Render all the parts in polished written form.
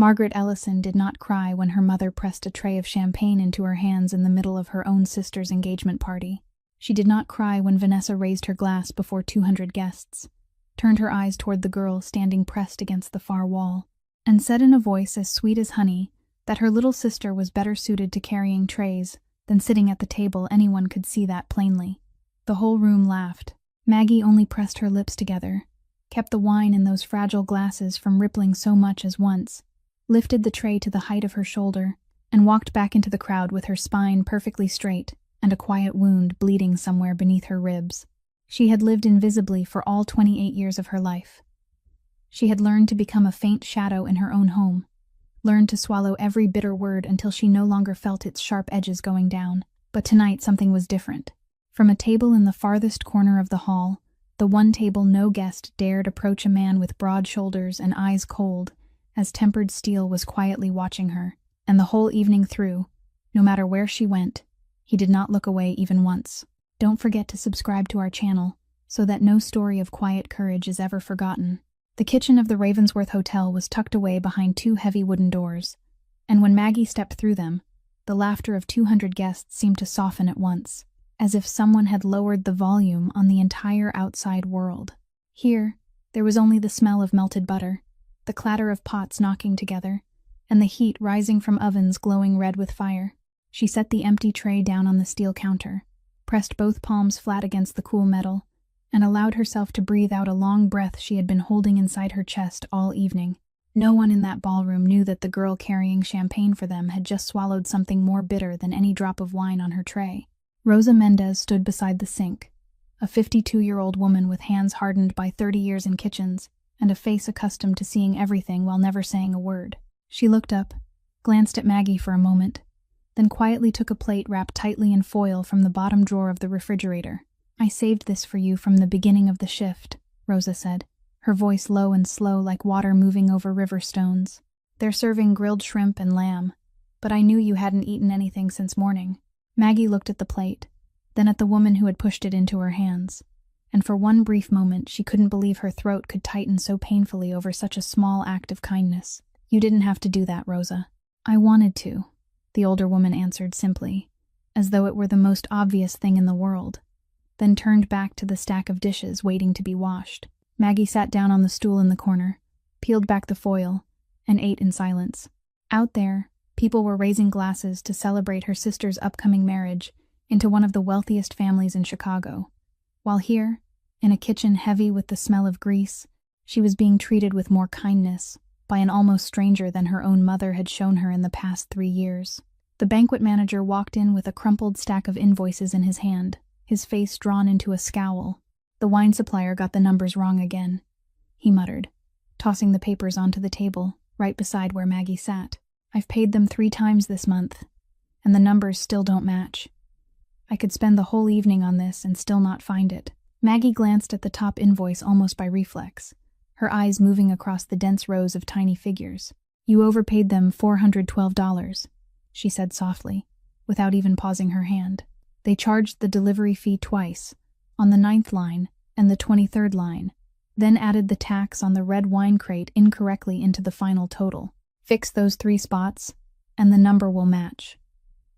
Margaret Ellison did not cry when her mother pressed a tray of champagne into her hands in the middle of her own sister's engagement party. She did not cry when Vanessa raised her glass before 200 guests, turned her eyes toward the girl standing pressed against the far wall, and said in a voice as sweet as honey that her little sister was better suited to carrying trays than sitting at the table. Anyone could see that plainly. The whole room laughed. Maggie only pressed her lips together, kept the wine in those fragile glasses from rippling so much as once, lifted the tray to the height of her shoulder, and walked back into the crowd with her spine perfectly straight and a quiet wound bleeding somewhere beneath her ribs. She had lived invisibly for all 28 years of her life. She had learned to become a faint shadow in her own home, learned to swallow every bitter word until she no longer felt its sharp edges going down. But tonight something was different. From a table in the farthest corner of the hall, the one table no guest dared approach a man with broad shoulders and eyes cold, as tempered steel was quietly watching her, and the whole evening through, no matter where she went, he did not look away even once. Don't forget to subscribe to our channel, so that no story of quiet courage is ever forgotten. The kitchen of the Ravensworth Hotel was tucked away behind 2 heavy wooden doors, and when Maggie stepped through them, the laughter of 200 guests seemed to soften at once, as if someone had lowered the volume on the entire outside world. Here, there was only the smell of melted butter, the clatter of pots knocking together, and the heat rising from ovens glowing red with fire. She set the empty tray down on the steel counter, pressed both palms flat against the cool metal, and allowed herself to breathe out a long breath she had been holding inside her chest all evening. No one in that ballroom knew that the girl carrying champagne for them had just swallowed something more bitter than any drop of wine on her tray. Rosa Mendez stood beside the sink, a 52-year-old woman with hands hardened by 30 years in kitchens, and a face accustomed to seeing everything while never saying a word. She looked up, glanced at Maggie for a moment, then quietly took a plate wrapped tightly in foil from the bottom drawer of the refrigerator. "I saved this for you from the beginning of the shift," Rosa said, her voice low and slow like water moving over river stones. "They're serving grilled shrimp and lamb, but I knew you hadn't eaten anything since morning." Maggie looked at the plate, then at the woman who had pushed it into her hands, and for one brief moment she couldn't believe her throat could tighten so painfully over such a small act of kindness. "You didn't have to do that, Rosa." "I wanted to," the older woman answered simply, as though it were the most obvious thing in the world, then turned back to the stack of dishes waiting to be washed. Maggie sat down on the stool in the corner, peeled back the foil, and ate in silence. Out there, people were raising glasses to celebrate her sister's upcoming marriage into one of the wealthiest families in Chicago, while here, in a kitchen heavy with the smell of grease, she was being treated with more kindness by an almost stranger than her own mother had shown her in the past 3 years. The banquet manager walked in with a crumpled stack of invoices in his hand, his face drawn into a scowl. "The wine supplier got the numbers wrong again," he muttered, tossing the papers onto the table, right beside where Maggie sat. "I've paid them 3 times this month, and the numbers still don't match. I could spend the whole evening on this and still not find it." Maggie glanced at the top invoice almost by reflex, her eyes moving across the dense rows of tiny figures. "You overpaid them $412, she said softly, without even pausing her hand. "They charged the delivery fee twice, on the 9th line and the 23rd line, then added the tax on the red wine crate incorrectly into the final total. Fix those 3 spots, and the number will match."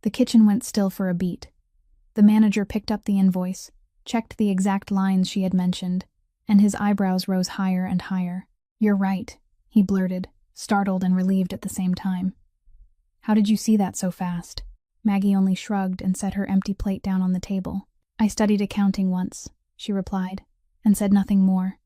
The kitchen went still for a beat. The manager picked up the invoice, checked the exact lines she had mentioned, and his eyebrows rose higher and higher. "You're right," he blurted, startled and relieved at the same time. "How did you see that so fast?" Maggie only shrugged and set her empty plate down on the table. "I studied accounting once," she replied, and said nothing more,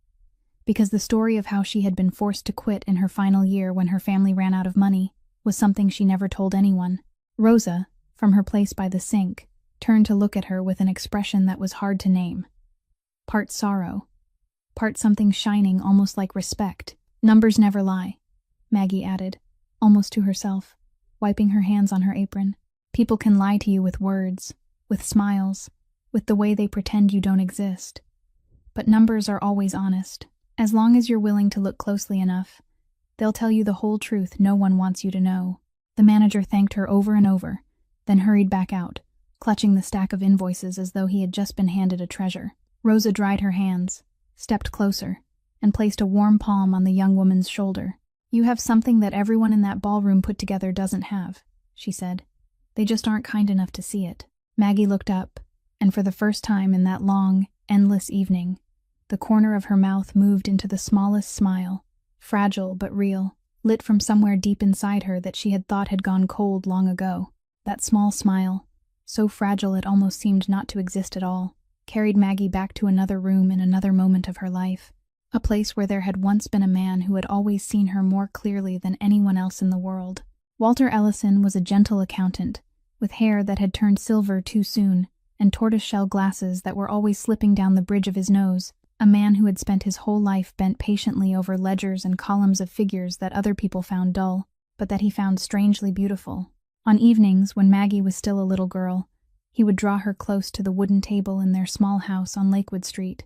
because the story of how she had been forced to quit in her final year when her family ran out of money was something she never told anyone. Rosa, from her place by the sink, turned to look at her with an expression that was hard to name. Part sorrow, part something shining almost like respect. "Numbers never lie," Maggie added, almost to herself, wiping her hands on her apron. "People can lie to you with words, with smiles, with the way they pretend you don't exist. But numbers are always honest. As long as you're willing to look closely enough, they'll tell you the whole truth no one wants you to know." The manager thanked her over and over, then hurried back out, clutching the stack of invoices as though he had just been handed a treasure. Rosa dried her hands, stepped closer, and placed a warm palm on the young woman's shoulder. "You have something that everyone in that ballroom put together doesn't have," she said. "They just aren't kind enough to see it." Maggie looked up, and for the first time in that long, endless evening, the corner of her mouth moved into the smallest smile, fragile but real, lit from somewhere deep inside her that she had thought had gone cold long ago. That small smile, so fragile it almost seemed not to exist at all, carried Maggie back to another room in another moment of her life, a place where there had once been a man who had always seen her more clearly than anyone else in the world. Walter Ellison was a gentle accountant, with hair that had turned silver too soon, and tortoise-shell glasses that were always slipping down the bridge of his nose, a man who had spent his whole life bent patiently over ledgers and columns of figures that other people found dull, but that he found strangely beautiful. On evenings, when Maggie was still a little girl, he would draw her close to the wooden table in their small house on Lakewood Street,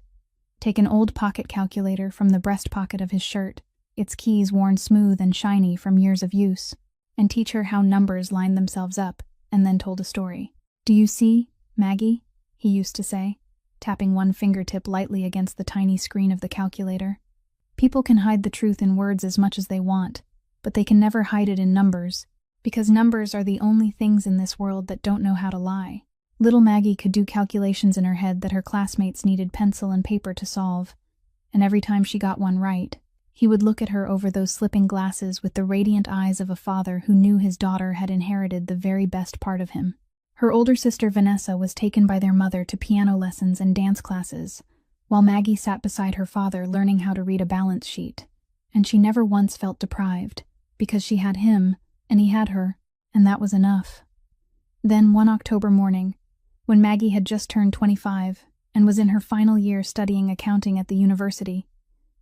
take an old pocket calculator from the breast pocket of his shirt, its keys worn smooth and shiny from years of use, and teach her how numbers lined themselves up, and then told a story. "Do you see, Maggie?" he used to say, tapping one fingertip lightly against the tiny screen of the calculator. "People can hide the truth in words as much as they want, but they can never hide it in numbers, because numbers are the only things in this world that don't know how to lie." Little Maggie could do calculations in her head that her classmates needed pencil and paper to solve, and every time she got one right, he would look at her over those slipping glasses with the radiant eyes of a father who knew his daughter had inherited the very best part of him. Her older sister Vanessa was taken by their mother to piano lessons and dance classes, while Maggie sat beside her father learning how to read a balance sheet, and she never once felt deprived, because she had him, and he had her, and that was enough. Then one October morning, when Maggie had just turned 25 and was in her final year studying accounting at the university,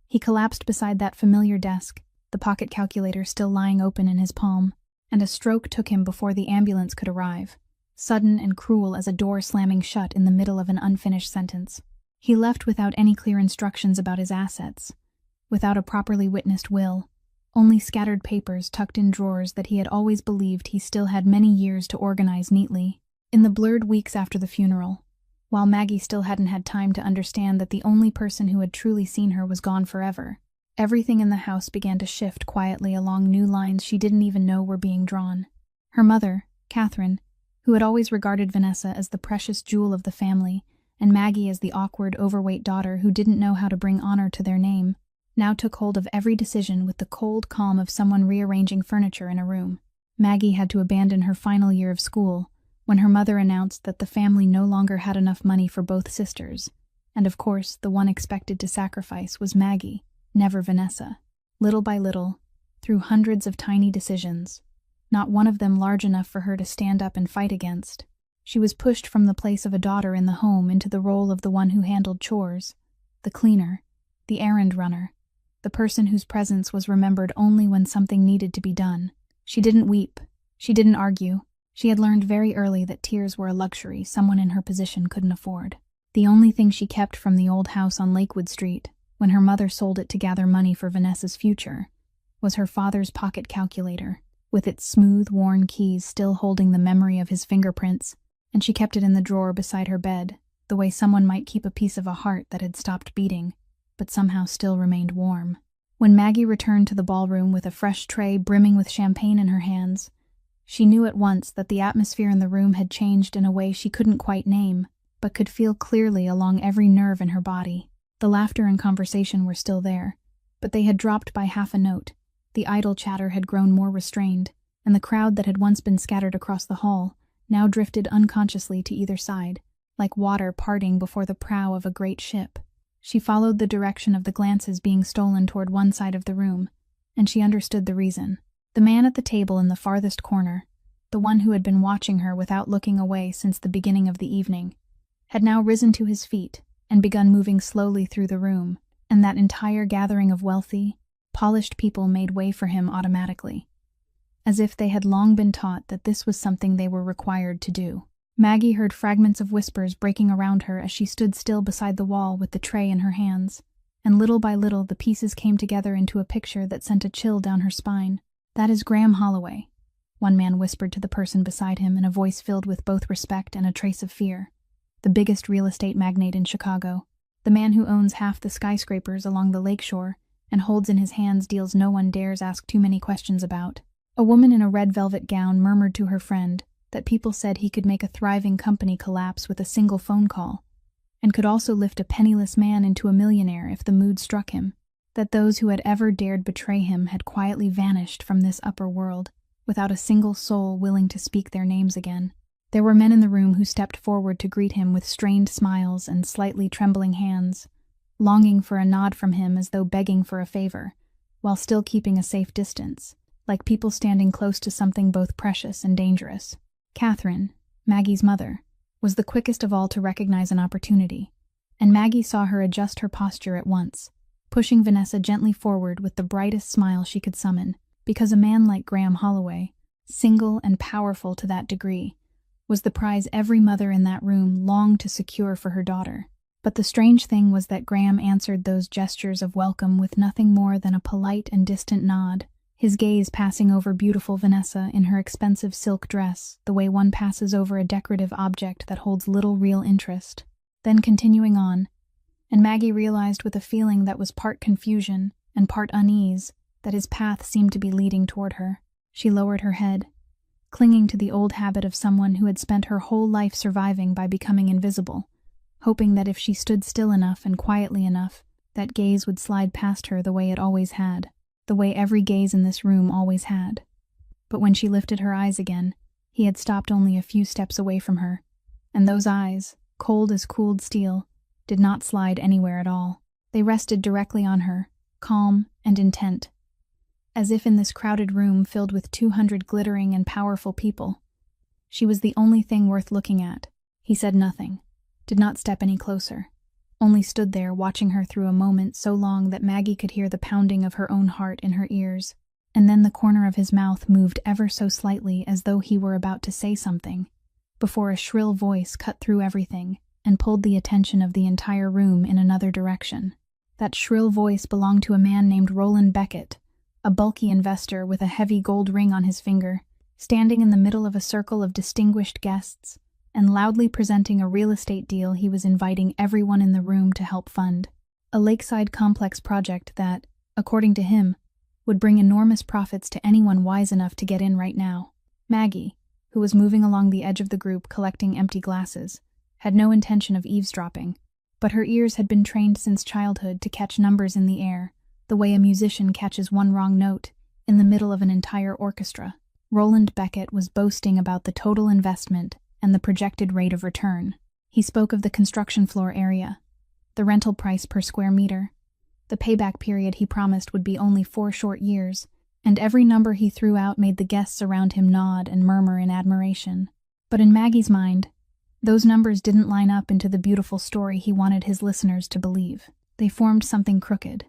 he collapsed beside that familiar desk, the pocket calculator still lying open in his palm, and a stroke took him before the ambulance could arrive, sudden and cruel as a door slamming shut in the middle of an unfinished sentence. He left without any clear instructions about his assets, without a properly witnessed will, only scattered papers tucked in drawers that he had always believed he still had many years to organize neatly. In the blurred weeks after the funeral, while Maggie still hadn't had time to understand that the only person who had truly seen her was gone forever, everything in the house began to shift quietly along new lines she didn't even know were being drawn. Her mother, Catherine, who had always regarded Vanessa as the precious jewel of the family, and Maggie as the awkward, overweight daughter who didn't know how to bring honor to their name, now took hold of every decision with the cold calm of someone rearranging furniture in a room. Maggie had to abandon her final year of school when her mother announced that the family no longer had enough money for both sisters, and of course the one expected to sacrifice was Maggie, never Vanessa. Little by little, through hundreds of tiny decisions, not one of them large enough for her to stand up and fight against, she was pushed from the place of a daughter in the home into the role of the one who handled chores, the cleaner, the errand runner, the person whose presence was remembered only when something needed to be done. She didn't weep. She didn't argue. She had learned very early that tears were a luxury someone in her position couldn't afford. The only thing she kept from the old house on Lakewood Street, when her mother sold it to gather money for Vanessa's future, was her father's pocket calculator, with its smooth, worn keys still holding the memory of his fingerprints, and she kept it in the drawer beside her bed, the way someone might keep a piece of a heart that had stopped beating, but somehow still remained warm. When Maggie returned to the ballroom with a fresh tray brimming with champagne in her hands, she knew at once that the atmosphere in the room had changed in a way she couldn't quite name, but could feel clearly along every nerve in her body. The laughter and conversation were still there, but they had dropped by half a note. The idle chatter had grown more restrained, and the crowd that had once been scattered across the hall now drifted unconsciously to either side, like water parting before the prow of a great ship. She followed the direction of the glances being stolen toward one side of the room, and she understood the reason. The man at the table in the farthest corner, the one who had been watching her without looking away since the beginning of the evening, had now risen to his feet and begun moving slowly through the room, and that entire gathering of wealthy, polished people made way for him automatically, as if they had long been taught that this was something they were required to do. Maggie heard fragments of whispers breaking around her as she stood still beside the wall with the tray in her hands, and little by little the pieces came together into a picture that sent a chill down her spine. "That is Graham Holloway," one man whispered to the person beside him in a voice filled with both respect and a trace of fear. "The biggest real estate magnate in Chicago, the man who owns half the skyscrapers along the lakeshore and holds in his hands deals no one dares ask too many questions about. A woman in a red velvet gown murmured to her friend that people said he could make a thriving company collapse with a single phone call, and could also lift a penniless man into a millionaire if the mood struck him, that those who had ever dared betray him had quietly vanished from this upper world, without a single soul willing to speak their names again. There were men in the room who stepped forward to greet him with strained smiles and slightly trembling hands, longing for a nod from him as though begging for a favor, while still keeping a safe distance, like people standing close to something both precious and dangerous. Catherine, Maggie's mother, was the quickest of all to recognize an opportunity, and Maggie saw her adjust her posture at once, pushing Vanessa gently forward with the brightest smile she could summon, because a man like Graham Holloway, single and powerful to that degree, was the prize every mother in that room longed to secure for her daughter. But the strange thing was that Graham answered those gestures of welcome with nothing more than a polite and distant nod, his gaze passing over beautiful Vanessa in her expensive silk dress, the way one passes over a decorative object that holds little real interest, then continuing on, and Maggie realized with a feeling that was part confusion and part unease that his path seemed to be leading toward her. She lowered her head, clinging to the old habit of someone who had spent her whole life surviving by becoming invisible, hoping that if she stood still enough and quietly enough, that gaze would slide past her the way it always had, the way every gaze in this room always had. But when she lifted her eyes again, he had stopped only a few steps away from her, and those eyes, cold as cooled steel, did not slide anywhere at all. They rested directly on her, calm and intent, as if in this crowded room filled with 200 glittering and powerful people, she was the only thing worth looking at. He said nothing, did not step any closer, only stood there watching her through a moment so long that Maggie could hear the pounding of her own heart in her ears, and then the corner of his mouth moved ever so slightly as though he were about to say something, before a shrill voice cut through everything and pulled the attention of the entire room in another direction. That shrill voice belonged to a man named Roland Beckett, a bulky investor with a heavy gold ring on his finger, standing in the middle of a circle of distinguished guests, and loudly presenting a real estate deal he was inviting everyone in the room to help fund. A lakeside complex project that, according to him, would bring enormous profits to anyone wise enough to get in right now. Maggie, who was moving along the edge of the group collecting empty glasses, had no intention of eavesdropping, but her ears had been trained since childhood to catch numbers in the air, the way a musician catches one wrong note in the middle of an entire orchestra. Roland Beckett was boasting about the total investment and the projected rate of return. He spoke of the construction floor area, the rental price per square meter, the payback period he promised would be only 4 short years, and every number he threw out made the guests around him nod and murmur in admiration. But in Maggie's mind, those numbers didn't line up into the beautiful story he wanted his listeners to believe. They formed something crooked,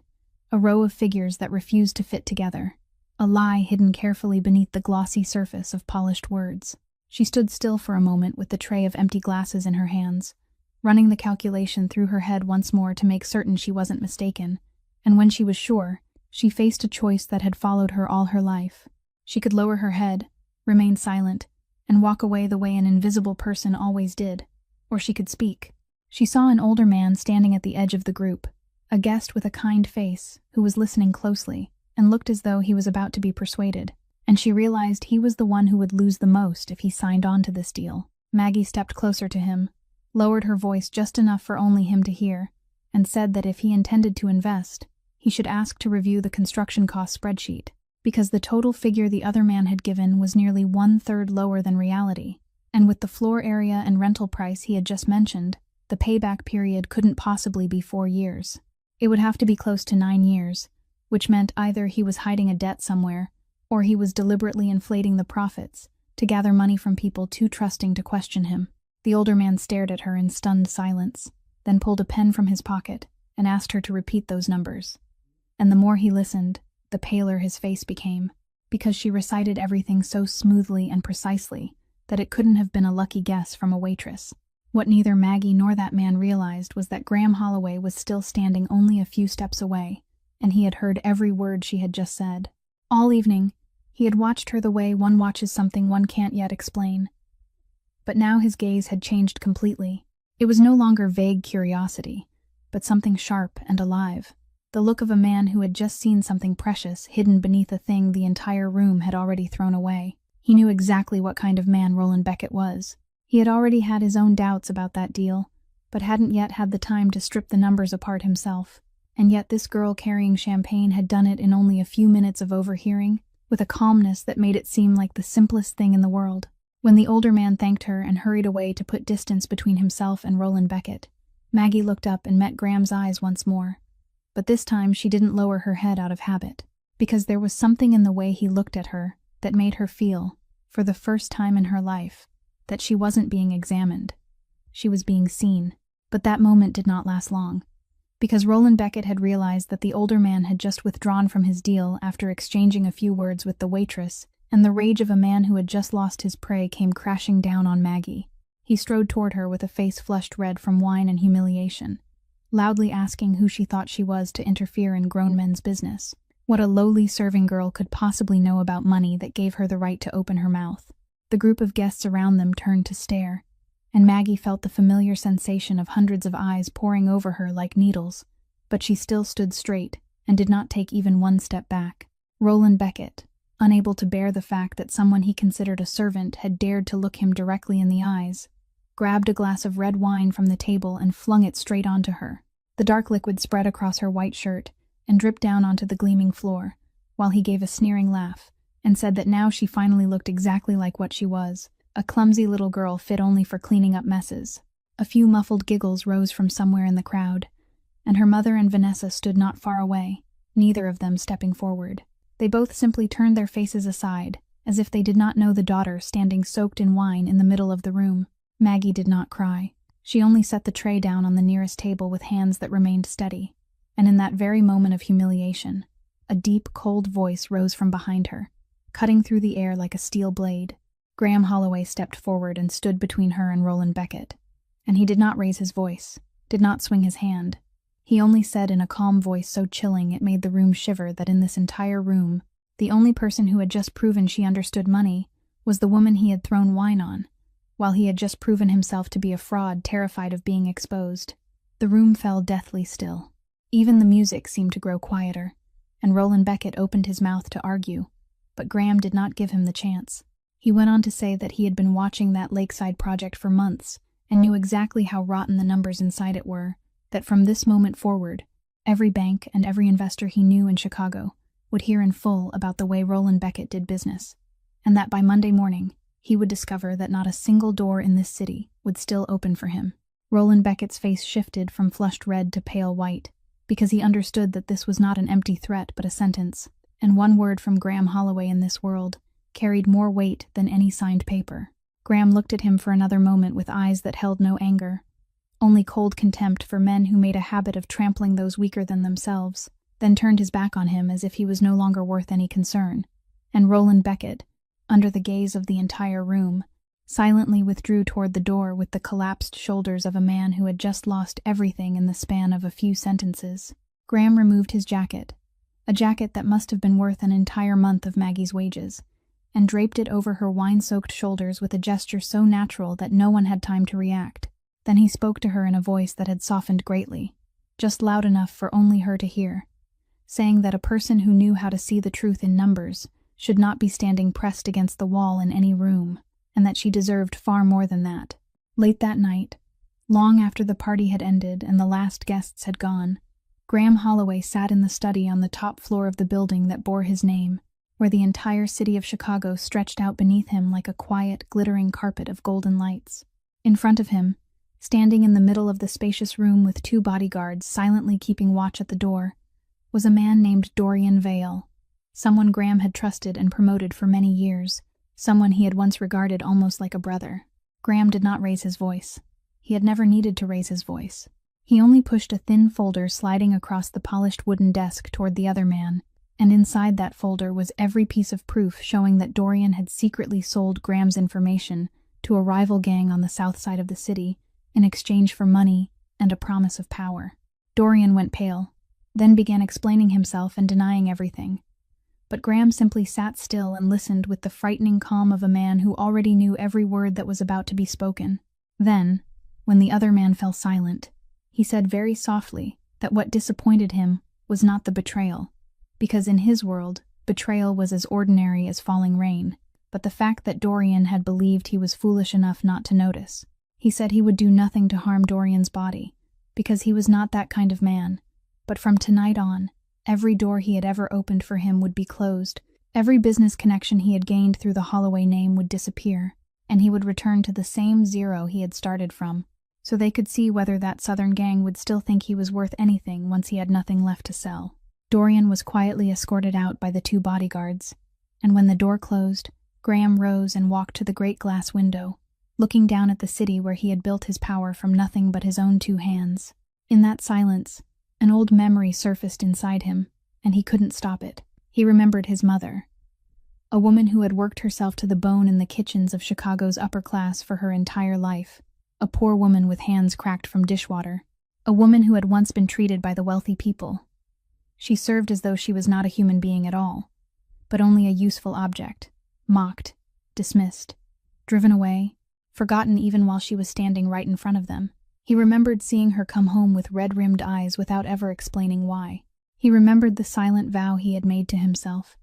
a row of figures that refused to fit together, a lie hidden carefully beneath the glossy surface of polished words. She stood still for a moment with the tray of empty glasses in her hands, running the calculation through her head once more to make certain she wasn't mistaken, and when she was sure, she faced a choice that had followed her all her life. She could lower her head, remain silent, and walk away the way an invisible person always did, or she could speak. She saw an older man standing at the edge of the group, a guest with a kind face, who was listening closely, and looked as though he was about to be persuaded, and she realized he was the one who would lose the most if he signed on to this deal. Maggie stepped closer to him, lowered her voice just enough for only him to hear, and said that if he intended to invest, he should ask to review the construction cost spreadsheet, because the total figure the other man had given was nearly 1/3 lower than reality, and with the floor area and rental price he had just mentioned, the payback period couldn't possibly be 4 years. It would have to be close to 9 years, which meant either he was hiding a debt somewhere, or he was deliberately inflating the profits to gather money from people too trusting to question him. The older man stared at her in stunned silence, then pulled a pen from his pocket and asked her to repeat those numbers. And the more he listened, the paler his face became, because she recited everything so smoothly and precisely that it couldn't have been a lucky guess from a waitress. What neither Maggie nor that man realized was that Graham Holloway was still standing only a few steps away, and he had heard every word she had just said. All evening, he had watched her the way one watches something one can't yet explain. But now his gaze had changed completely. It was no longer vague curiosity, but something sharp and alive, the look of a man who had just seen something precious hidden beneath a thing the entire room had already thrown away. He knew exactly what kind of man Roland Beckett was. He had already had his own doubts about that deal, but hadn't yet had the time to strip the numbers apart himself. And yet this girl carrying champagne had done it in only a few minutes of overhearing, with a calmness that made it seem like the simplest thing in the world. When the older man thanked her and hurried away to put distance between himself and Roland Beckett, Maggie looked up and met Graham's eyes once more. But this time she didn't lower her head out of habit, because there was something in the way he looked at her that made her feel, for the first time in her life, that she wasn't being examined. She was being seen. But that moment did not last long, because Roland Beckett had realized that the older man had just withdrawn from his deal after exchanging a few words with the waitress, and the rage of a man who had just lost his prey came crashing down on Maggie. He strode toward her with a face flushed red from wine and humiliation, loudly asking who she thought she was to interfere in grown men's business. What a lowly serving girl could possibly know about money that gave her the right to open her mouth? The group of guests around them turned to stare, and Maggie felt the familiar sensation of hundreds of eyes pouring over her like needles, but she still stood straight and did not take even one step back. Roland Beckett, unable to bear the fact that someone he considered a servant had dared to look him directly in the eyes, grabbed a glass of red wine from the table and flung it straight onto her. The dark liquid spread across her white shirt and dripped down onto the gleaming floor, while he gave a sneering laugh and said that now she finally looked exactly like what she was, a clumsy little girl fit only for cleaning up messes. A few muffled giggles rose from somewhere in the crowd, and her mother and Vanessa stood not far away, neither of them stepping forward. They both simply turned their faces aside, as if they did not know the daughter standing soaked in wine in the middle of the room. Maggie did not cry. She only set the tray down on the nearest table with hands that remained steady, and in that very moment of humiliation, a deep, cold voice rose from behind her, cutting through the air like a steel blade. Graham Holloway stepped forward and stood between her and Roland Beckett, and he did not raise his voice, did not swing his hand. He only said in a calm voice so chilling it made the room shiver that in this entire room, the only person who had just proven she understood money was the woman he had thrown wine on, while he had just proven himself to be a fraud terrified of being exposed. The room fell deathly still. Even the music seemed to grow quieter, and Roland Beckett opened his mouth to argue, but Graham did not give him the chance. He went on to say that he had been watching that lakeside project for months and knew exactly how rotten the numbers inside it were, that from this moment forward, every bank and every investor he knew in Chicago would hear in full about the way Roland Beckett did business, and that by Monday morning, he would discover that not a single door in this city would still open for him. Roland Beckett's face shifted from flushed red to pale white, because he understood that this was not an empty threat but a sentence, and one word from Graham Holloway in this world carried more weight than any signed paper. Graham looked at him for another moment with eyes that held no anger, only cold contempt for men who made a habit of trampling those weaker than themselves, then turned his back on him as if he was no longer worth any concern, and Roland Beckett, under the gaze of the entire room, silently withdrew toward the door with the collapsed shoulders of a man who had just lost everything in the span of a few sentences. Graham removed his jacket, a jacket that must have been worth an entire month of Maggie's wages, and draped it over her wine-soaked shoulders with a gesture so natural that no one had time to react. Then he spoke to her in a voice that had softened greatly, just loud enough for only her to hear, saying that a person who knew how to see the truth in numbers should not be standing pressed against the wall in any room, and that she deserved far more than that. Late that night, long after the party had ended and the last guests had gone, Graham Holloway sat in the study on the top floor of the building that bore his name, where the entire city of Chicago stretched out beneath him like a quiet, glittering carpet of golden lights. In front of him, standing in the middle of the spacious room with 2 bodyguards silently keeping watch at the door, was a man named Dorian Vale, someone Graham had trusted and promoted for many years, someone he had once regarded almost like a brother. Graham did not raise his voice. He had never needed to raise his voice. He only pushed a thin folder sliding across the polished wooden desk toward the other man, and inside that folder was every piece of proof showing that Dorian had secretly sold Graham's information to a rival gang on the south side of the city in exchange for money and a promise of power. Dorian went pale, then began explaining himself and denying everything. But Graham simply sat still and listened with the frightening calm of a man who already knew every word that was about to be spoken. Then, when the other man fell silent, he said very softly that what disappointed him was not the betrayal, because in his world, betrayal was as ordinary as falling rain, but the fact that Dorian had believed he was foolish enough not to notice. He said he would do nothing to harm Dorian's body, because he was not that kind of man, but from tonight on, every door he had ever opened for him would be closed, every business connection he had gained through the Holloway name would disappear, and he would return to the same zero he had started from, so they could see whether that Southern gang would still think he was worth anything once he had nothing left to sell. Dorian was quietly escorted out by the 2 bodyguards, and when the door closed, Graham rose and walked to the great glass window, looking down at the city where he had built his power from nothing but his own 2 hands. In that silence, an old memory surfaced inside him, and he couldn't stop it. He remembered his mother, a woman who had worked herself to the bone in the kitchens of Chicago's upper class for her entire life, a poor woman with hands cracked from dishwater, a woman who had once been treated by the wealthy people. She served as though she was not a human being at all, but only a useful object, mocked, dismissed, driven away, forgotten even while she was standing right in front of them. He remembered seeing her come home with red-rimmed eyes without ever explaining why. He remembered the silent vow he had made to himself,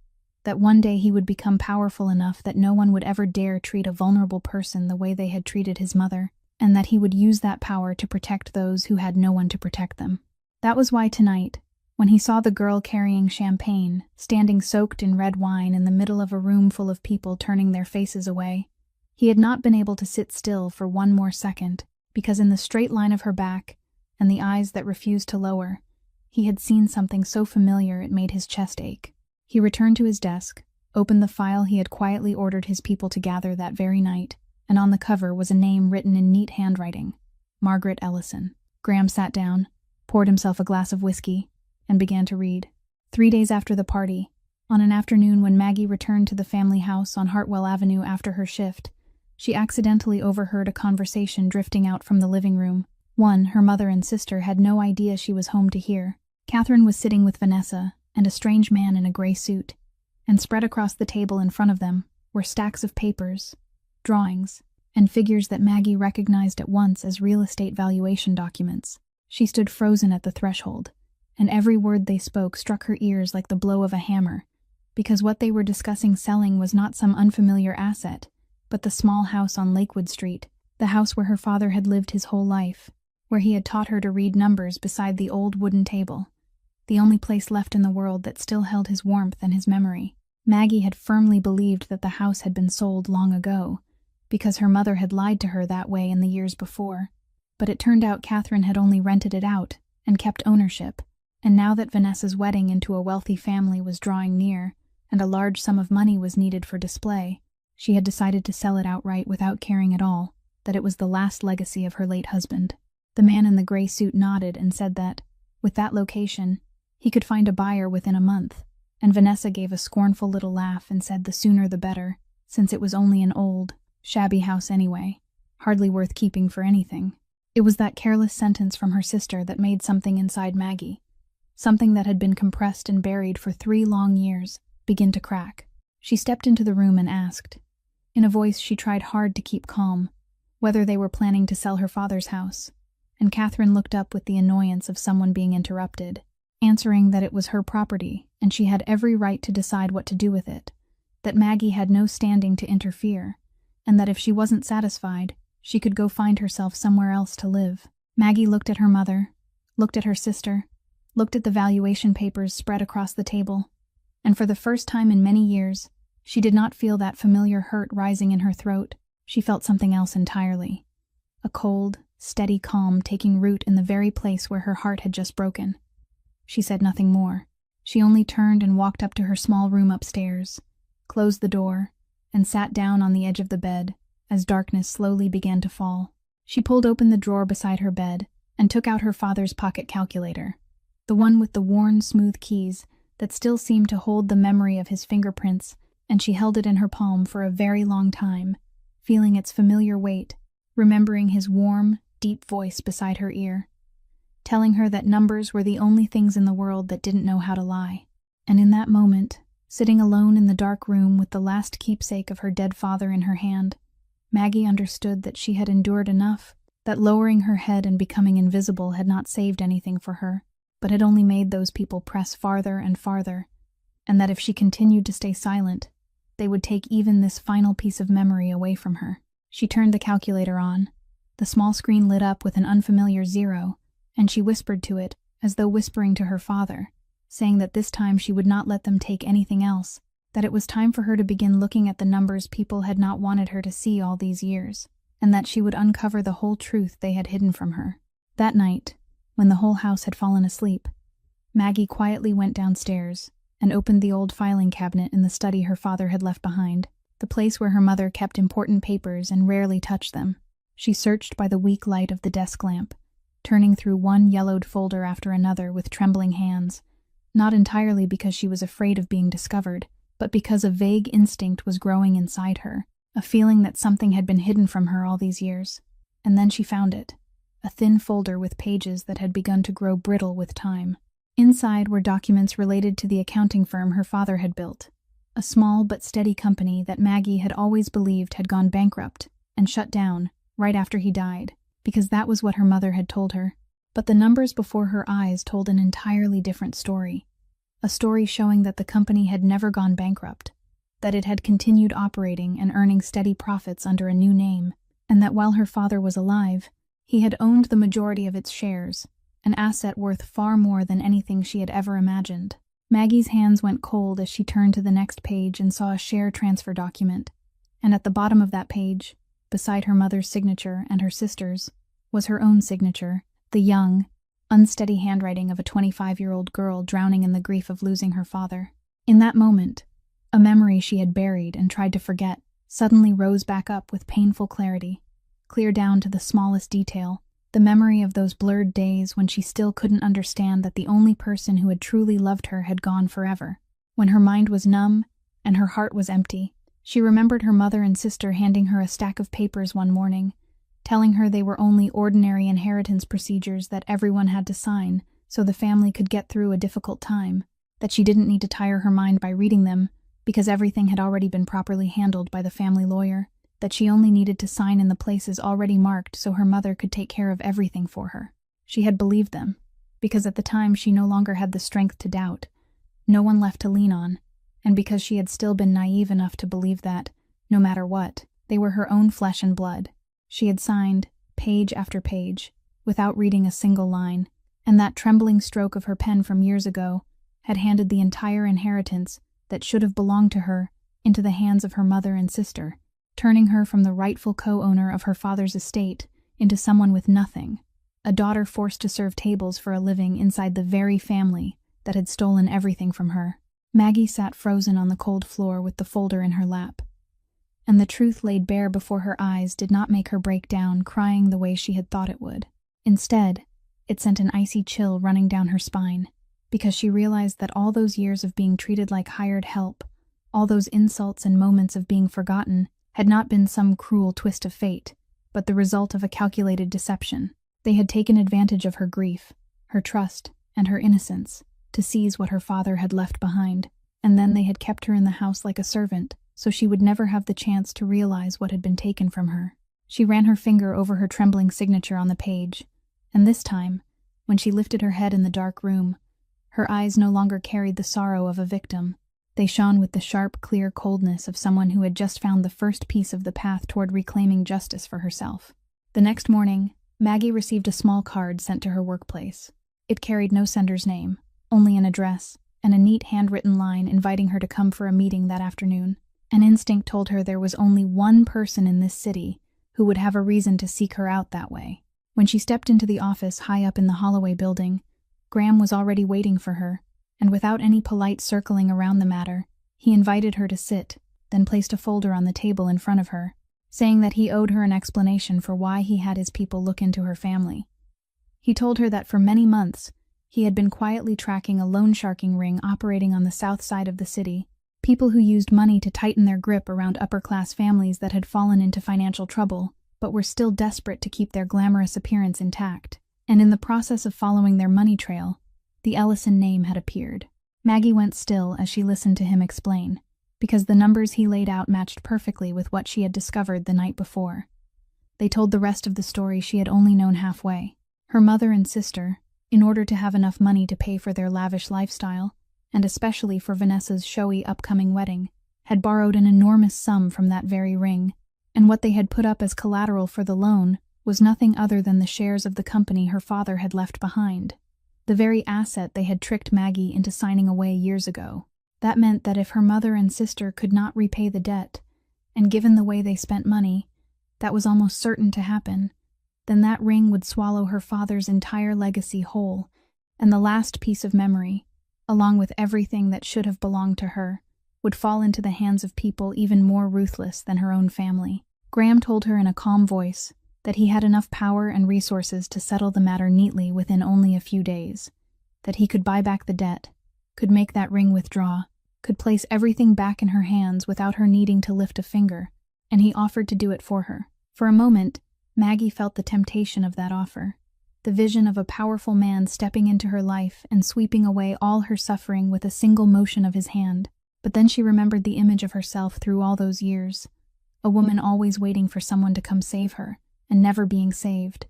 that one day he would become powerful enough that no one would ever dare treat a vulnerable person the way they had treated his mother, and that he would use that power to protect those who had no one to protect them. That was why tonight, when he saw the girl carrying champagne, standing soaked in red wine in the middle of a room full of people turning their faces away, he had not been able to sit still for one more second, because in the straight line of her back, and the eyes that refused to lower, he had seen something so familiar it made his chest ache. He returned to his desk, opened the file he had quietly ordered his people to gather that very night, and on the cover was a name written in neat handwriting, Margaret Ellison. Graham sat down, poured himself a glass of whiskey, and began to read. 3 days after the party, on an afternoon when Maggie returned to the family house on Hartwell Avenue after her shift, she accidentally overheard a conversation drifting out from the living room. One, her mother and sister had no idea she was home to hear. Catherine was sitting with Vanessa and a strange man in a gray suit, and spread across the table in front of them were stacks of papers, drawings, and figures that Maggie recognized at once as real estate valuation documents. She stood frozen at the threshold, and every word they spoke struck her ears like the blow of a hammer, because what they were discussing selling was not some unfamiliar asset, but the small house on Lakewood Street, the house where her father had lived his whole life, where he had taught her to read numbers beside the old wooden table, the only place left in the world that still held his warmth and his memory. Maggie had firmly believed that the house had been sold long ago, because her mother had lied to her that way in the years before, but it turned out Catherine had only rented it out and kept ownership, and now that Vanessa's wedding into a wealthy family was drawing near, and a large sum of money was needed for display, she had decided to sell it outright without caring at all that it was the last legacy of her late husband. The man in the gray suit nodded and said that, with that location, he could find a buyer within a month, and Vanessa gave a scornful little laugh and said the sooner the better, since it was only an old, shabby house anyway, hardly worth keeping for anything. It was that careless sentence from her sister that made something inside Maggie, something that had been compressed and buried for 3 long years, begin to crack. She stepped into the room and asked, in a voice she tried hard to keep calm, whether they were planning to sell her father's house, and Catherine looked up with the annoyance of someone being interrupted, answering that it was her property and she had every right to decide what to do with it, that Maggie had no standing to interfere, and that if she wasn't satisfied, she could go find herself somewhere else to live. Maggie looked at her mother, looked at her sister, looked at the valuation papers spread across the table, and for the first time in many years, she did not feel that familiar hurt rising in her throat. She felt something else entirely, a cold, steady calm taking root in the very place where her heart had just broken. She said nothing more. She only turned and walked up to her small room upstairs, closed the door, and sat down on the edge of the bed as darkness slowly began to fall. She pulled open the drawer beside her bed and took out her father's pocket calculator, the one with the worn, smooth keys that still seemed to hold the memory of his fingerprints, and she held it in her palm for a very long time, feeling its familiar weight, remembering his warm, deep voice beside her ear, telling her that numbers were the only things in the world that didn't know how to lie. And in that moment, sitting alone in the dark room with the last keepsake of her dead father in her hand, Maggie understood that she had endured enough, that lowering her head and becoming invisible had not saved anything for her. but it only made those people press farther and farther, and that if she continued to stay silent, they would take even this final piece of memory away from her. She turned the calculator on. The small screen lit up with an unfamiliar 0, and she whispered to it, as though whispering to her father, saying that this time she would not let them take anything else, that it was time for her to begin looking at the numbers people had not wanted her to see all these years, and that she would uncover the whole truth they had hidden from her. That night, when the whole house had fallen asleep, Maggie quietly went downstairs and opened the old filing cabinet in the study her father had left behind, the place where her mother kept important papers and rarely touched them. She searched by the weak light of the desk lamp, turning through one yellowed folder after another with trembling hands, not entirely because she was afraid of being discovered, but because a vague instinct was growing inside her, a feeling that something had been hidden from her all these years. And then she found it, a thin folder with pages that had begun to grow brittle with time. Inside were documents related to the accounting firm her father had built, a small but steady company that Maggie had always believed had gone bankrupt and shut down right after he died, because that was what her mother had told her. But the numbers before her eyes told an entirely different story. A story showing that the company had never gone bankrupt, that it had continued operating and earning steady profits under a new name, and that while her father was alive, he had owned the majority of its shares, an asset worth far more than anything she had ever imagined. Maggie's hands went cold as she turned to the next page and saw a share transfer document, and at the bottom of that page, beside her mother's signature and her sister's, was her own signature, the young, unsteady handwriting of a 25-year-old girl drowning in the grief of losing her father. In that moment, a memory she had buried and tried to forget suddenly rose back up with painful clarity, clear down to the smallest detail, the memory of those blurred days when she still couldn't understand that the only person who had truly loved her had gone forever. When her mind was numb and her heart was empty, she remembered her mother and sister handing her a stack of papers one morning, telling her they were only ordinary inheritance procedures that everyone had to sign so the family could get through a difficult time, that she didn't need to tire her mind by reading them because everything had already been properly handled by the family lawyer, that she only needed to sign in the places already marked so her mother could take care of everything for her. She had believed them, because at the time she no longer had the strength to doubt, no one left to lean on, and because she had still been naive enough to believe that, no matter what, they were her own flesh and blood. She had signed, page after page, without reading a single line, and that trembling stroke of her pen from years ago had handed the entire inheritance that should have belonged to her into the hands of her mother and sister, turning her from the rightful co-owner of her father's estate into someone with nothing, a daughter forced to serve tables for a living inside the very family that had stolen everything from her. Maggie sat frozen on the cold floor with the folder in her lap, and the truth laid bare before her eyes did not make her break down crying the way she had thought it would. Instead, it sent an icy chill running down her spine, because she realized that all those years of being treated like hired help, all those insults and moments of being forgotten, had not been some cruel twist of fate, but the result of a calculated deception. They had taken advantage of her grief, her trust, and her innocence to seize what her father had left behind, and then they had kept her in the house like a servant, so she would never have the chance to realize what had been taken from her. She ran her finger over her trembling signature on the page, and this time, when she lifted her head in the dark room, her eyes no longer carried the sorrow of a victim. They shone with the sharp, clear coldness of someone who had just found the first piece of the path toward reclaiming justice for herself. The next morning, Maggie received a small card sent to her workplace. It carried no sender's name, only an address, and a neat handwritten line inviting her to come for a meeting that afternoon. An instinct told her there was only one person in this city who would have a reason to seek her out that way. When she stepped into the office high up in the Holloway building, Graham was already waiting for her, and without any polite circling around the matter, he invited her to sit, then placed a folder on the table in front of her, saying that he owed her an explanation for why he had his people look into her family. He told her that for many months, he had been quietly tracking a loan sharking ring operating on the south side of the city, people who used money to tighten their grip around upper-class families that had fallen into financial trouble, but were still desperate to keep their glamorous appearance intact. And in the process of following their money trail, the Ellison name had appeared. Maggie went still as she listened to him explain, because the numbers he laid out matched perfectly with what she had discovered the night before. They told the rest of the story she had only known halfway. Her mother and sister, In order to have enough money to pay for their lavish lifestyle, and especially for Vanessa's showy upcoming wedding, had borrowed an enormous sum from that very ring, and what they had put up as collateral for the loan was nothing other than the shares of the company her father had left behind, the very asset they had tricked Maggie into signing away years ago. That meant that if her mother and sister could not repay the debt, and given the way they spent money, that was almost certain to happen, then that ring would swallow her father's entire legacy whole, and the last piece of memory, along with everything that should have belonged to her, would fall into the hands of people even more ruthless than her own family. Graham told her in a calm voice that he had enough power and resources to settle the matter neatly within only a few days, that he could buy back the debt, could make that ring withdraw, could place everything back in her hands without her needing to lift a finger, and he offered to do it for her. For a moment, Maggie felt the temptation of that offer, the vision of a powerful man stepping into her life and sweeping away all her suffering with a single motion of his hand. But then she remembered the image of herself through all those years, a woman always waiting for someone to come save her, and never being saved.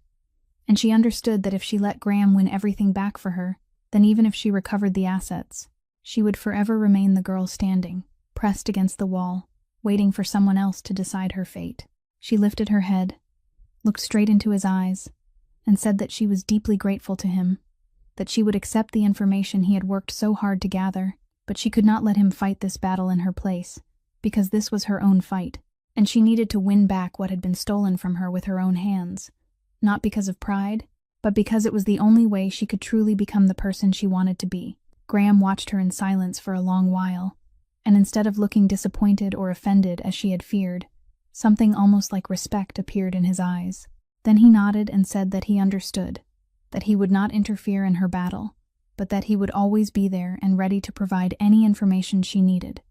And she understood that if she let Graham win everything back for her, then even if she recovered the assets, she would forever remain the girl standing, pressed against the wall, waiting for someone else to decide her fate. She lifted her head, looked straight into his eyes, and said that she was deeply grateful to him, that she would accept the information he had worked so hard to gather, but she could not let him fight this battle in her place, because this was her own fight, and she needed to win back what had been stolen from her with her own hands, not because of pride, but because it was the only way she could truly become the person she wanted to be. Graham watched her in silence for a long while, and instead of looking disappointed or offended as she had feared, something almost like respect appeared in his eyes. Then he nodded and said that he understood, that he would not interfere in her battle, but that he would always be there and ready to provide any information she needed,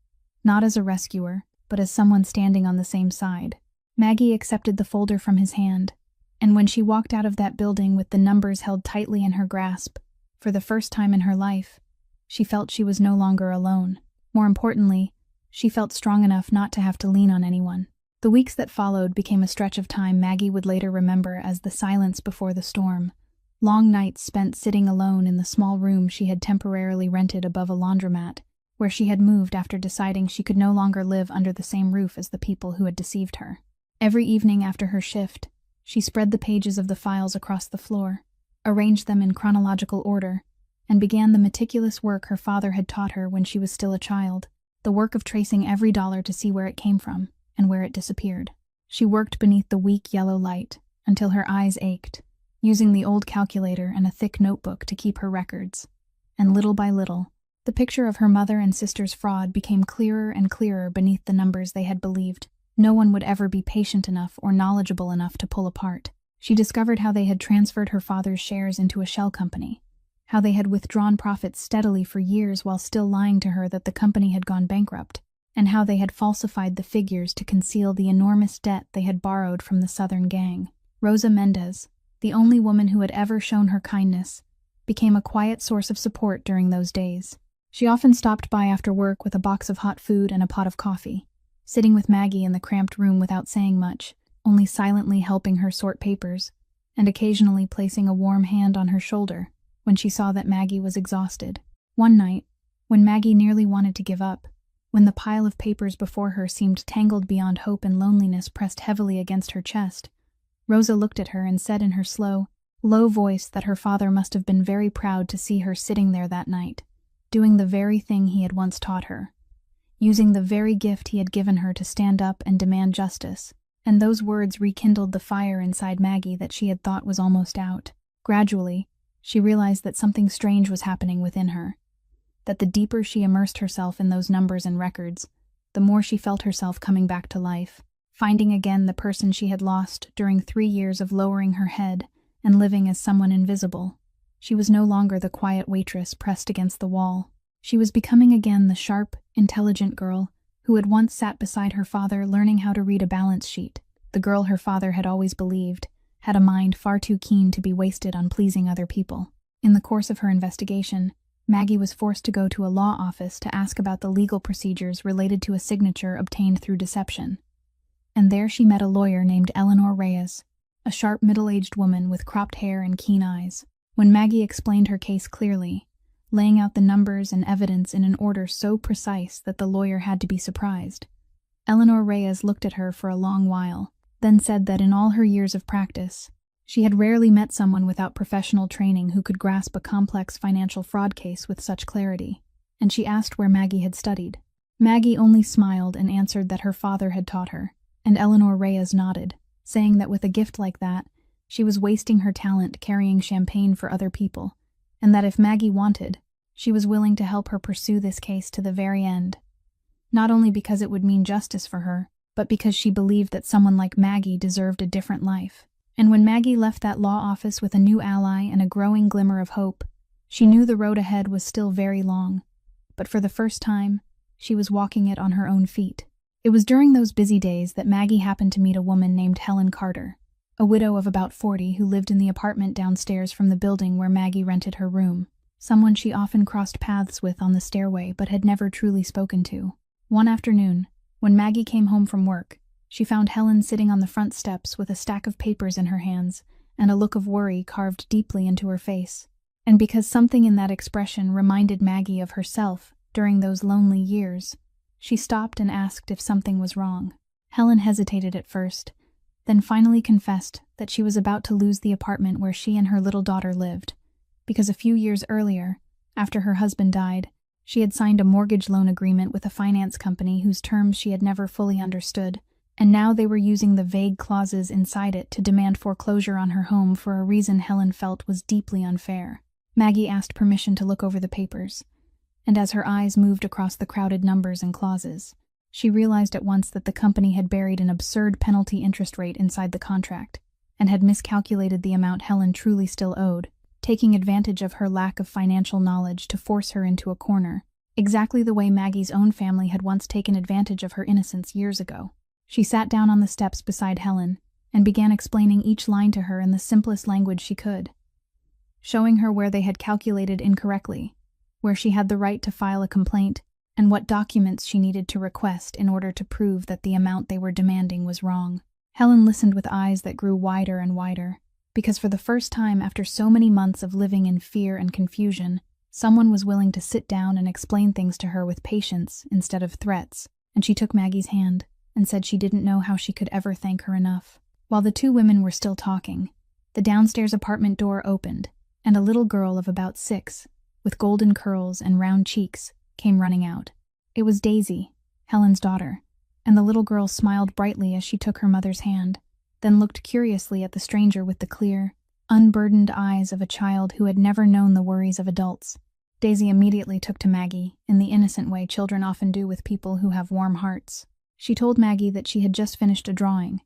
not as a rescuer, but as someone standing on the same side. Maggie accepted the folder from his hand, and when she walked out of that building with the numbers held tightly in her grasp, for the first time in her life, she felt she was no longer alone. More importantly, she felt strong enough not to have to lean on anyone. The weeks that followed became a stretch of time Maggie would later remember as the silence before the storm. Long nights spent sitting alone in the small room she had temporarily rented above a laundromat, where she had moved after deciding she could no longer live under the same roof as the people who had deceived her. Every evening after her shift, she spread the pages of the files across the floor, arranged them in chronological order, and began the meticulous work her father had taught her when she was still a child, the work of tracing every dollar to see where it came from and where it disappeared. She worked beneath the weak yellow light until her eyes ached, using the old calculator and a thick notebook to keep her records. And little by little, the picture of her mother and sister's fraud became clearer and clearer beneath the numbers they had believed no one would ever be patient enough or knowledgeable enough to pull apart. She discovered how they had transferred her father's shares into a shell company, how they had withdrawn profits steadily for years while still lying to her that the company had gone bankrupt, and how they had falsified the figures to conceal the enormous debt they had borrowed from the Southern gang. Rosa Mendez, the only woman who had ever shown her kindness, became a quiet source of support during those days. She often stopped by after work with a box of hot food and a pot of coffee, sitting with Maggie in the cramped room without saying much, only silently helping her sort papers, and occasionally placing a warm hand on her shoulder when she saw that Maggie was exhausted. One night, when Maggie nearly wanted to give up, when the pile of papers before her seemed tangled beyond hope and loneliness pressed heavily against her chest, Rosa looked at her and said in her slow, low voice that her father must have been very proud to see her sitting there that night, doing the very thing he had once taught her, using the very gift he had given her to stand up and demand justice. And those words rekindled the fire inside Maggie that she had thought was almost out. Gradually, she realized that something strange was happening within her, that the deeper she immersed herself in those numbers and records, the more she felt herself coming back to life, finding again the person she had lost during 3 years of lowering her head and living as someone invisible. She was no longer the quiet waitress pressed against the wall. She was becoming again the sharp, intelligent girl who had once sat beside her father learning how to read a balance sheet, the girl her father had always believed had a mind far too keen to be wasted on pleasing other people. In the course of her investigation, Maggie was forced to go to a law office to ask about the legal procedures related to a signature obtained through deception. And there she met a lawyer named Eleanor Reyes, a sharp middle-aged woman with cropped hair and keen eyes. When Maggie explained her case clearly, laying out the numbers and evidence in an order so precise that the lawyer had to be surprised, Eleanor Reyes looked at her for a long while, then said that in all her years of practice, she had rarely met someone without professional training who could grasp a complex financial fraud case with such clarity, and she asked where Maggie had studied. Maggie only smiled and answered that her father had taught her, and Eleanor Reyes nodded, saying that with a gift like that, she was wasting her talent carrying champagne for other people, and that if Maggie wanted, she was willing to help her pursue this case to the very end. Not only because it would mean justice for her, but because she believed that someone like Maggie deserved a different life. And when Maggie left that law office with a new ally and a growing glimmer of hope, she knew the road ahead was still very long. But for the first time, she was walking it on her own feet. It was during those busy days that Maggie happened to meet a woman named Helen Carter, a widow of about 40 who lived in the apartment downstairs from the building where Maggie rented her room, someone she often crossed paths with on the stairway but had never truly spoken to. One afternoon, when Maggie came home from work, she found Helen sitting on the front steps with a stack of papers in her hands and a look of worry carved deeply into her face. And because something in that expression reminded Maggie of herself during those lonely years, she stopped and asked if something was wrong. Helen hesitated at first, then finally confessed that she was about to lose the apartment where she and her little daughter lived, because a few years earlier, after her husband died, she had signed a mortgage loan agreement with a finance company whose terms she had never fully understood, and now they were using the vague clauses inside it to demand foreclosure on her home for a reason Helen felt was deeply unfair. Maggie asked permission to look over the papers, and as her eyes moved across the crowded numbers and clauses, she realized at once that the company had buried an absurd penalty interest rate inside the contract, and had miscalculated the amount Helen truly still owed, taking advantage of her lack of financial knowledge to force her into a corner, exactly the way Maggie's own family had once taken advantage of her innocence years ago. She sat down on the steps beside Helen and began explaining each line to her in the simplest language she could, showing her where they had calculated incorrectly, where she had the right to file a complaint, and what documents she needed to request in order to prove that the amount they were demanding was wrong. Helen listened with eyes that grew wider and wider, because for the first time after so many months of living in fear and confusion, someone was willing to sit down and explain things to her with patience instead of threats, and she took Maggie's hand and said she didn't know how she could ever thank her enough. While the two women were still talking, the downstairs apartment door opened, and a little girl of about 6, with golden curls and round cheeks, came running out. It was Daisy, Helen's daughter, and the little girl smiled brightly as she took her mother's hand, then looked curiously at the stranger with the clear, unburdened eyes of a child who had never known the worries of adults. Daisy immediately took to Maggie, in the innocent way children often do with people who have warm hearts. She told Maggie that she had just finished a drawing,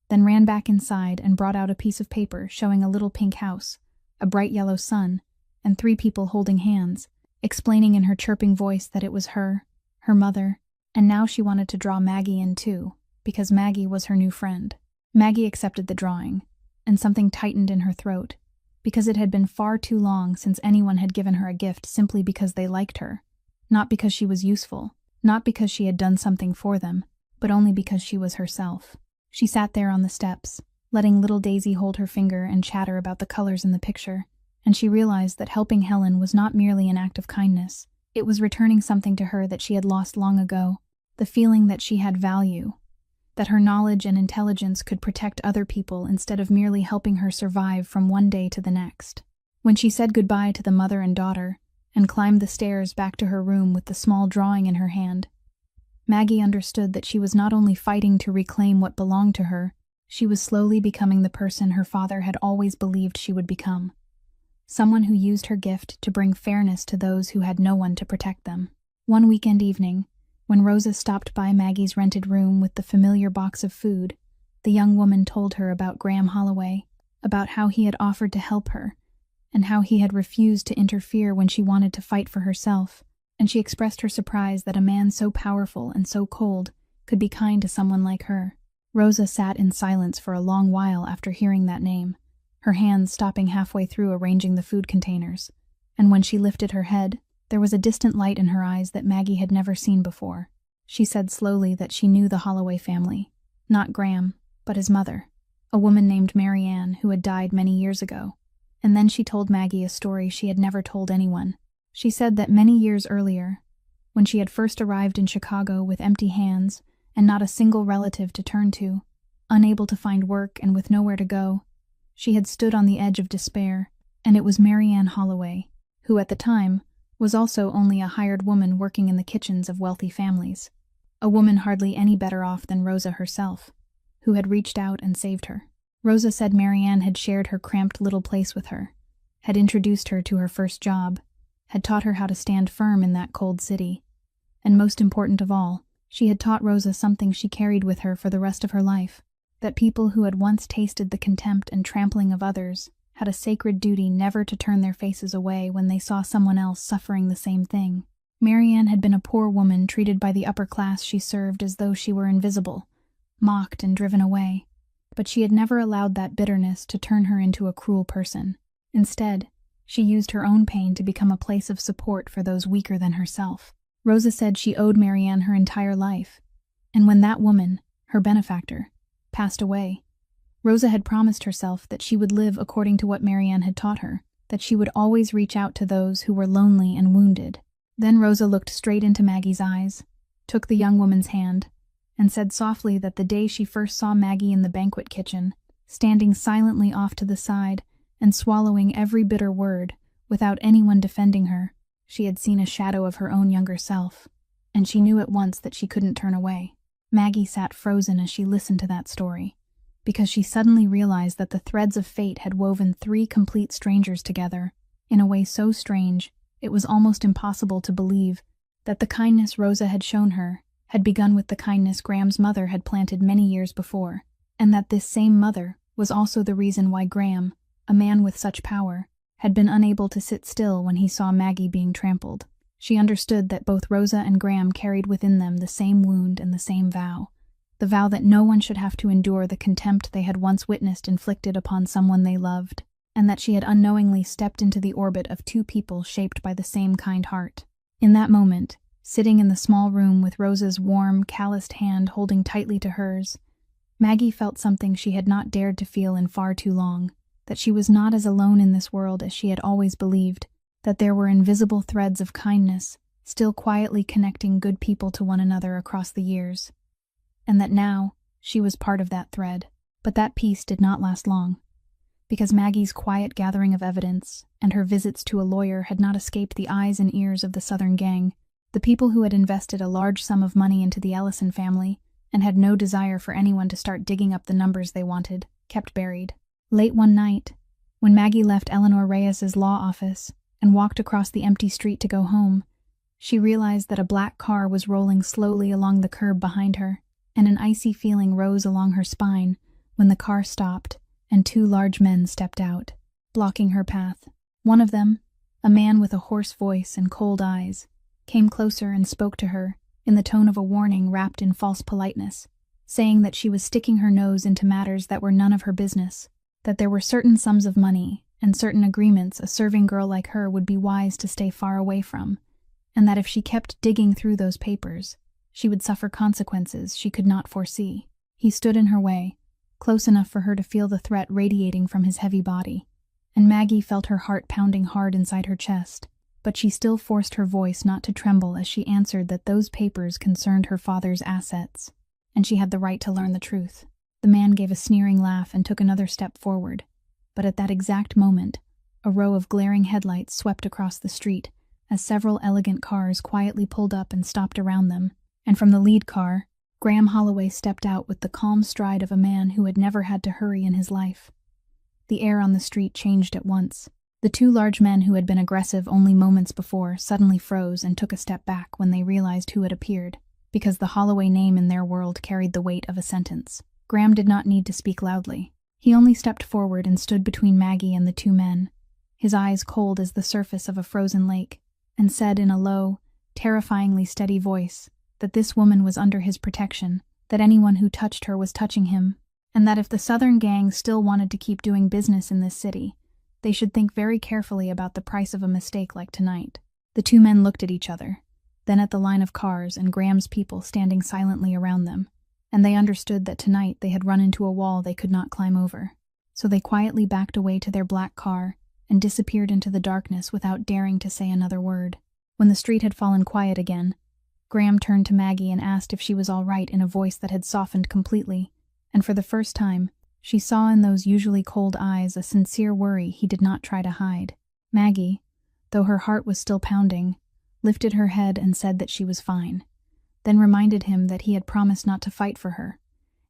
then ran back inside and brought out a piece of paper showing a little pink house, a bright yellow sun, and 3 people holding hands, explaining in her chirping voice that it was her mother, and now she wanted to draw Maggie in too, because Maggie was her new friend. Maggie accepted the drawing, and something tightened in her throat, because it had been far too long since anyone had given her a gift simply because they liked her, not because she was useful, not because she had done something for them, but only because she was herself. She sat there on the steps, letting little Daisy hold her finger and chatter about the colors in the picture, and she realized that helping Helen was not merely an act of kindness. It was returning something to her that she had lost long ago, the feeling that she had value, that her knowledge and intelligence could protect other people instead of merely helping her survive from one day to the next. When she said goodbye to the mother and daughter, and climbed the stairs back to her room with the small drawing in her hand, Maggie understood that she was not only fighting to reclaim what belonged to her, she was slowly becoming the person her father had always believed she would become. Someone who used her gift to bring fairness to those who had no one to protect them. One weekend evening, when Rosa stopped by Maggie's rented room with the familiar box of food, the young woman told her about Graham Holloway, about how he had offered to help her, and how he had refused to interfere when she wanted to fight for herself, and she expressed her surprise that a man so powerful and so cold could be kind to someone like her. Rosa sat in silence for a long while after hearing that name, her hands stopping halfway through arranging the food containers, and when she lifted her head, there was a distant light in her eyes that Maggie had never seen before. She said slowly that she knew the Holloway family, not Graham, but his mother, a woman named Mary Ann who had died many years ago. And then she told Maggie a story she had never told anyone. She said that many years earlier, when she had first arrived in Chicago with empty hands and not a single relative to turn to, unable to find work and with nowhere to go, she had stood on the edge of despair, and it was Marianne Holloway, who at the time was also only a hired woman working in the kitchens of wealthy families, a woman hardly any better off than Rosa herself, who had reached out and saved her. Rosa said Marianne had shared her cramped little place with her, had introduced her to her first job, had taught her how to stand firm in that cold city, and most important of all, she had taught Rosa something she carried with her for the rest of her life, that people who had once tasted the contempt and trampling of others had a sacred duty never to turn their faces away when they saw someone else suffering the same thing. Marianne had been a poor woman treated by the upper class she served as though she were invisible, mocked and driven away, but she had never allowed that bitterness to turn her into a cruel person. Instead, she used her own pain to become a place of support for those weaker than herself. Rosa said she owed Marianne her entire life, and when that woman, her benefactor, passed away, Rosa had promised herself that she would live according to what Marianne had taught her, that she would always reach out to those who were lonely and wounded. Then Rosa looked straight into Maggie's eyes, took the young woman's hand, and said softly that the day she first saw Maggie in the banquet kitchen, standing silently off to the side and swallowing every bitter word without anyone defending her, she had seen a shadow of her own younger self, and she knew at once that she couldn't turn away. Maggie sat frozen as she listened to that story, because she suddenly realized that the threads of fate had woven three complete strangers together, in a way so strange it was almost impossible to believe that the kindness Rosa had shown her had begun with the kindness Graham's mother had planted many years before, and that this same mother was also the reason why Graham, a man with such power, had been unable to sit still when he saw Maggie being trampled. She understood that both Rosa and Graham carried within them the same wound and the same vow, the vow that no one should have to endure the contempt they had once witnessed inflicted upon someone they loved, and that she had unknowingly stepped into the orbit of two people shaped by the same kind heart. In that moment, sitting in the small room with Rosa's warm, calloused hand holding tightly to hers, Maggie felt something she had not dared to feel in far too long, that she was not as alone in this world as she had always believed, that there were invisible threads of kindness still quietly connecting good people to one another across the years, and that now she was part of that thread. But that peace did not last long, because Maggie's quiet gathering of evidence and her visits to a lawyer had not escaped the eyes and ears of the Southern gang, the people who had invested a large sum of money into the Ellison family and had no desire for anyone to start digging up the numbers they wanted, kept buried. Late one night, when Maggie left Eleanor Reyes's law office and walked across the empty street to go home, she realized that a black car was rolling slowly along the curb behind her, and an icy feeling rose along her spine when the car stopped and two large men stepped out, blocking her path. One of them, a man with a hoarse voice and cold eyes, came closer and spoke to her in the tone of a warning wrapped in false politeness, saying that she was sticking her nose into matters that were none of her business, that there were certain sums of money and certain agreements a serving girl like her would be wise to stay far away from, and that if she kept digging through those papers, she would suffer consequences she could not foresee. He stood in her way, close enough for her to feel the threat radiating from his heavy body, and Maggie felt her heart pounding hard inside her chest, but she still forced her voice not to tremble as she answered that those papers concerned her father's assets, and she had the right to learn the truth. The man gave a sneering laugh and took another step forward, but at that exact moment, a row of glaring headlights swept across the street as several elegant cars quietly pulled up and stopped around them, and from the lead car, Graham Holloway stepped out with the calm stride of a man who had never had to hurry in his life. The air on the street changed at once. The two large men who had been aggressive only moments before suddenly froze and took a step back when they realized who had appeared, because the Holloway name in their world carried the weight of a sentence. Graham did not need to speak loudly. He only stepped forward and stood between Maggie and the two men, his eyes cold as the surface of a frozen lake, and said in a low, terrifyingly steady voice that this woman was under his protection, that anyone who touched her was touching him, and that if the Southern gang still wanted to keep doing business in this city, they should think very carefully about the price of a mistake like tonight. The two men looked at each other, then at the line of cars and Graham's people standing silently around them, and they understood that tonight they had run into a wall they could not climb over. So they quietly backed away to their black car and disappeared into the darkness without daring to say another word. When the street had fallen quiet again, Graham turned to Maggie and asked if she was all right in a voice that had softened completely, and for the first time, she saw in those usually cold eyes a sincere worry he did not try to hide. Maggie, though her heart was still pounding, lifted her head and said that she was fine, then reminded him that he had promised not to fight for her,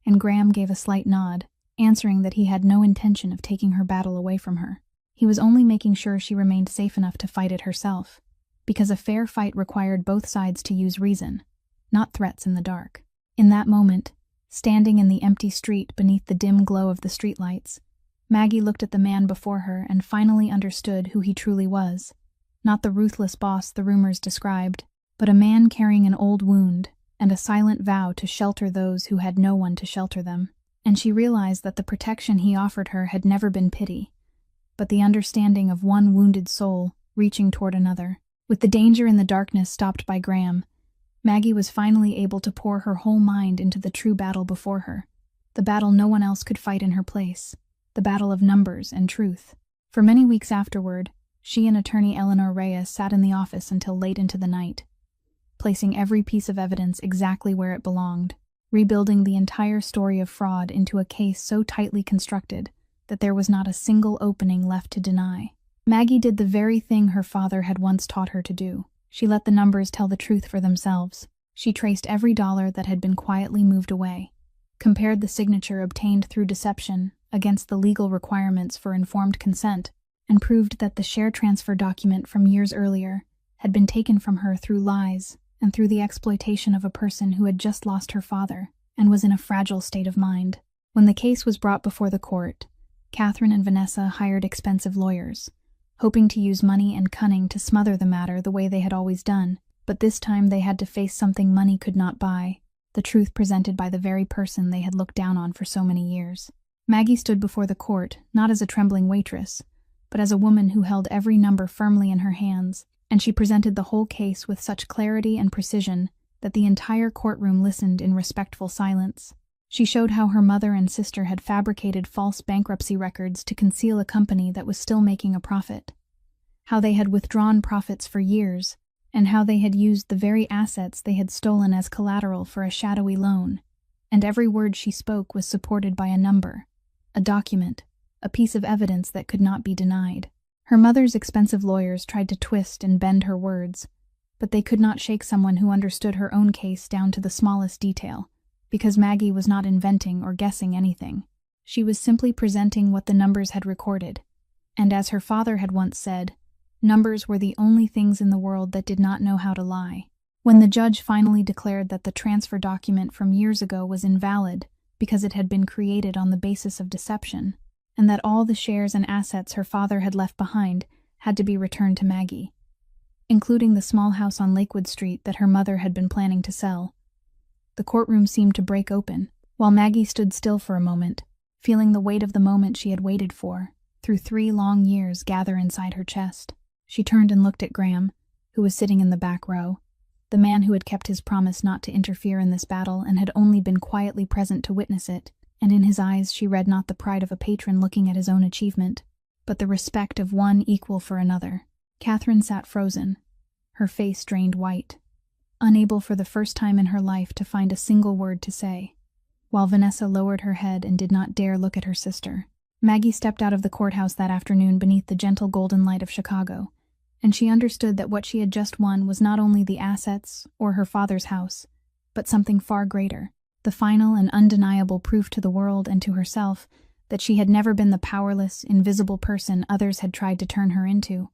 and Graham gave a slight nod, answering that he had no intention of taking her battle away from her. He was only making sure she remained safe enough to fight it herself, because a fair fight required both sides to use reason, not threats in the dark. In that moment, standing in the empty street beneath the dim glow of the streetlights, Maggie looked at the man before her and finally understood who he truly was. Not the ruthless boss the rumors described, but a man carrying an old wound and a silent vow to shelter those who had no one to shelter them. And she realized that the protection he offered her had never been pity, but the understanding of one wounded soul reaching toward another. With the danger in the darkness stopped by Graham, Maggie was finally able to pour her whole mind into the true battle before her, the battle no one else could fight in her place, the battle of numbers and truth. For many weeks afterward, she and attorney Eleanor Reyes sat in the office until late into the night, placing every piece of evidence exactly where it belonged, rebuilding the entire story of fraud into a case so tightly constructed that there was not a single opening left to deny. Maggie did the very thing her father had once taught her to do. She let the numbers tell the truth for themselves. She traced every dollar that had been quietly moved away, compared the signature obtained through deception against the legal requirements for informed consent, and proved that the share transfer document from years earlier had been taken from her through lies and through the exploitation of a person who had just lost her father and was in a fragile state of mind. When the case was brought before the court, Catherine and Vanessa hired expensive lawyers, hoping to use money and cunning to smother the matter the way they had always done, but this time they had to face something money could not buy, the truth presented by the very person they had looked down on for so many years. Maggie stood before the court not as a trembling waitress, but as a woman who held every number firmly in her hands, and she presented the whole case with such clarity and precision that the entire courtroom listened in respectful silence. She showed how her mother and sister had fabricated false bankruptcy records to conceal a company that was still making a profit, how they had withdrawn profits for years, and how they had used the very assets they had stolen as collateral for a shadowy loan, and every word she spoke was supported by a number, a document, a piece of evidence that could not be denied. Her mother's expensive lawyers tried to twist and bend her words, but they could not shake someone who understood her own case down to the smallest detail, because Maggie was not inventing or guessing anything. She was simply presenting what the numbers had recorded, and as her father had once said, numbers were the only things in the world that did not know how to lie. When the judge finally declared that the transfer document from years ago was invalid because it had been created on the basis of deception, and that all the shares and assets her father had left behind had to be returned to Maggie, including the small house on Lakewood Street that her mother had been planning to sell, the courtroom seemed to break open, while Maggie stood still for a moment, feeling the weight of the moment she had waited for, through 3 long years, gather inside her chest. She turned and looked at Graham, who was sitting in the back row, the man who had kept his promise not to interfere in this battle and had only been quietly present to witness it, and in his eyes she read not the pride of a patron looking at his own achievement, but the respect of one equal for another. Catherine sat frozen, her face drained white, unable for the first time in her life to find a single word to say, while Vanessa lowered her head and did not dare look at her sister. Maggie stepped out of the courthouse that afternoon beneath the gentle golden light of Chicago, and she understood that what she had just won was not only the assets or her father's house, but something far greater, the final and undeniable proof to the world and to herself that she had never been the powerless, invisible person others had tried to turn her into,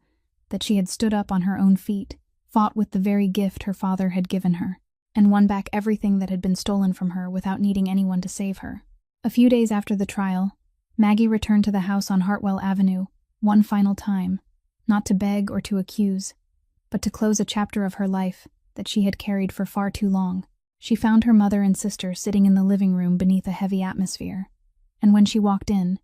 that she had stood up on her own feet, fought with the very gift her father had given her, and won back everything that had been stolen from her without needing anyone to save her. A few days after the trial, Maggie returned to the house on Hartwell Avenue, one final time, not to beg or to accuse, but to close a chapter of her life that she had carried for far too long. She found her mother and sister sitting in the living room beneath a heavy atmosphere, and when she walked in,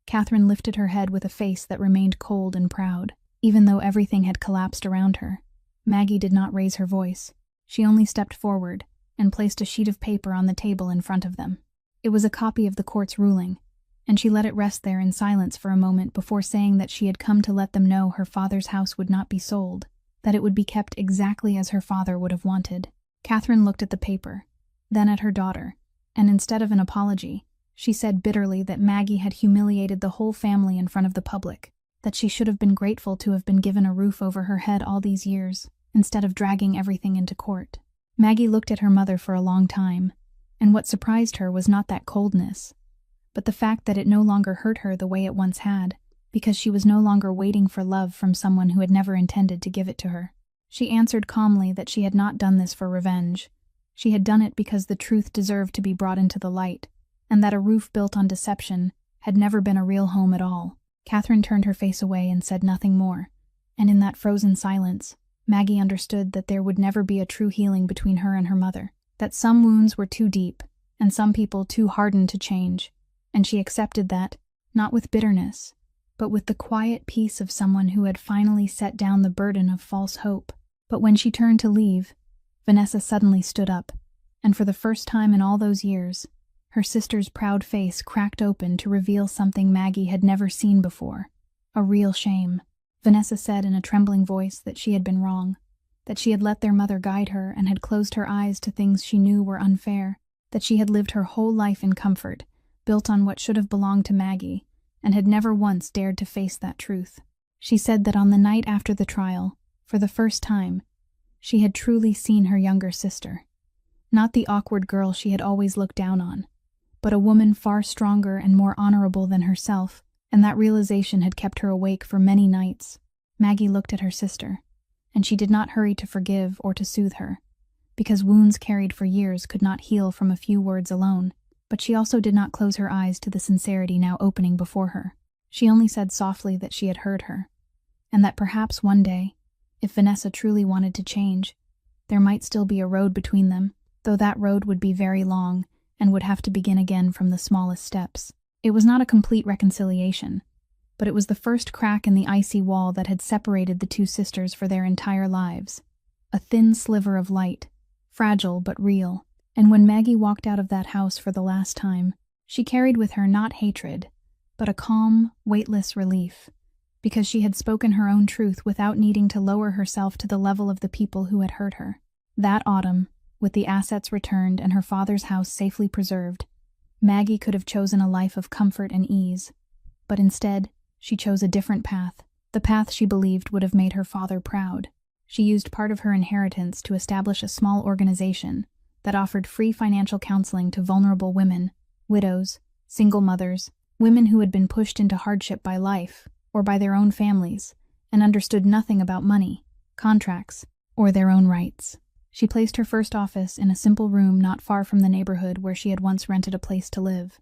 Catherine lifted her head with a face that remained cold and proud. Even though everything had collapsed around her, Maggie did not raise her voice. She only stepped forward and placed a sheet of paper on the table in front of them. It was a copy of the court's ruling, and she let it rest there in silence for a moment before saying that she had come to let them know her father's house would not be sold, that it would be kept exactly as her father would have wanted. Catherine looked at the paper, then at her daughter, and instead of an apology, she said bitterly that Maggie had humiliated the whole family in front of the public, that she should have been grateful to have been given a roof over her head all these years, instead of dragging everything into court. Maggie looked at her mother for a long time, and what surprised her was not that coldness, but the fact that it no longer hurt her the way it once had, because she was no longer waiting for love from someone who had never intended to give it to her. She answered calmly that she had not done this for revenge. She had done it because the truth deserved to be brought into the light, and that a roof built on deception had never been a real home at all. Catherine turned her face away and said nothing more, and in that frozen silence, Maggie understood that there would never be a true healing between her and her mother, that some wounds were too deep, and some people too hardened to change, and she accepted that, not with bitterness, but with the quiet peace of someone who had finally set down the burden of false hope. But when she turned to leave, Vanessa suddenly stood up, and for the first time in all those years, her sister's proud face cracked open to reveal something Maggie had never seen before, a real shame. Vanessa said in a trembling voice that she had been wrong, that she had let their mother guide her and had closed her eyes to things she knew were unfair, that she had lived her whole life in comfort, built on what should have belonged to Maggie, and had never once dared to face that truth. She said that on the night after the trial, for the first time, she had truly seen her younger sister. Not the awkward girl she had always looked down on, but a woman far stronger and more honorable than herself, and that realization had kept her awake for many nights. Maggie looked at her sister, and she did not hurry to forgive or to soothe her, because wounds carried for years could not heal from a few words alone, but she also did not close her eyes to the sincerity now opening before her. She only said softly that she had heard her, and that perhaps one day, if Vanessa truly wanted to change, there might still be a road between them, though that road would be very long and would have to begin again from the smallest steps. It was not a complete reconciliation, but it was the first crack in the icy wall that had separated the two sisters for their entire lives. A thin sliver of light, fragile but real, and when Maggie walked out of that house for the last time, she carried with her not hatred, but a calm, weightless relief, because she had spoken her own truth without needing to lower herself to the level of the people who had hurt her. That autumn, with the assets returned and her father's house safely preserved, Maggie could have chosen a life of comfort and ease, but instead, she chose a different path, the path she believed would have made her father proud. She used part of her inheritance to establish a small organization that offered free financial counseling to vulnerable women, widows, single mothers, women who had been pushed into hardship by life or by their own families and understood nothing about money, contracts, or their own rights. She placed her first office in a simple room not far from the neighborhood where she had once rented a place to live,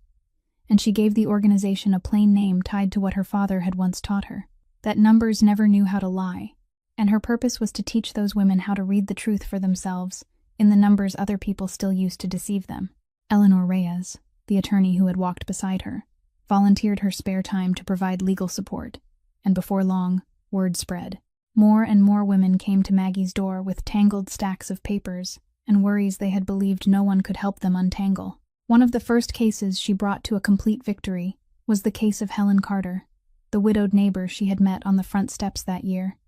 and she gave the organization a plain name tied to what her father had once taught her, that numbers never knew how to lie, and her purpose was to teach those women how to read the truth for themselves in the numbers other people still used to deceive them. Eleanor Reyes, the attorney who had walked beside her, volunteered her spare time to provide legal support, and before long, word spread. More and more women came to Maggie's door with tangled stacks of papers and worries they had believed no one could help them untangle. One of the first cases she brought to a complete victory was the case of Helen Carter, the widowed neighbor she had met on the front steps that year.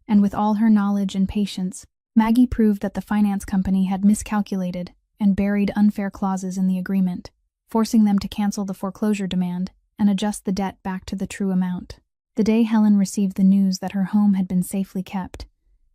And with all her knowledge and patience, Maggie proved that the finance company had miscalculated and buried unfair clauses in the agreement, forcing them to cancel the foreclosure demand and adjust the debt back to the true amount. The day Helen received the news that her home had been safely kept,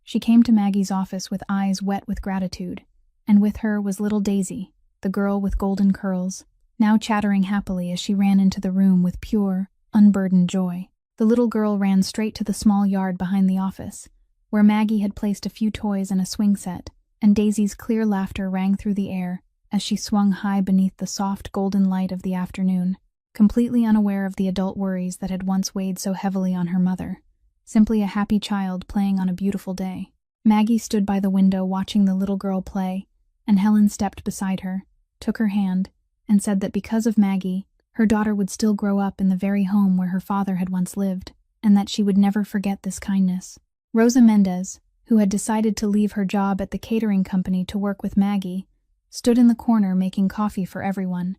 she came to Maggie's office with eyes wet with gratitude, and with her was little Daisy, the girl with golden curls, now chattering happily as she ran into the room with pure, unburdened joy. The little girl ran straight to the small yard behind the office, where Maggie had placed a few toys and a swing set, and Daisy's clear laughter rang through the air as she swung high beneath the soft golden light of the afternoon. Completely unaware of the adult worries that had once weighed so heavily on her mother, simply a happy child playing on a beautiful day. Maggie stood by the window watching the little girl play, and Helen stepped beside her, took her hand, and said that because of Maggie, her daughter would still grow up in the very home where her father had once lived, and that she would never forget this kindness. Rosa Mendez, who had decided to leave her job at the catering company to work with Maggie, stood in the corner making coffee for everyone.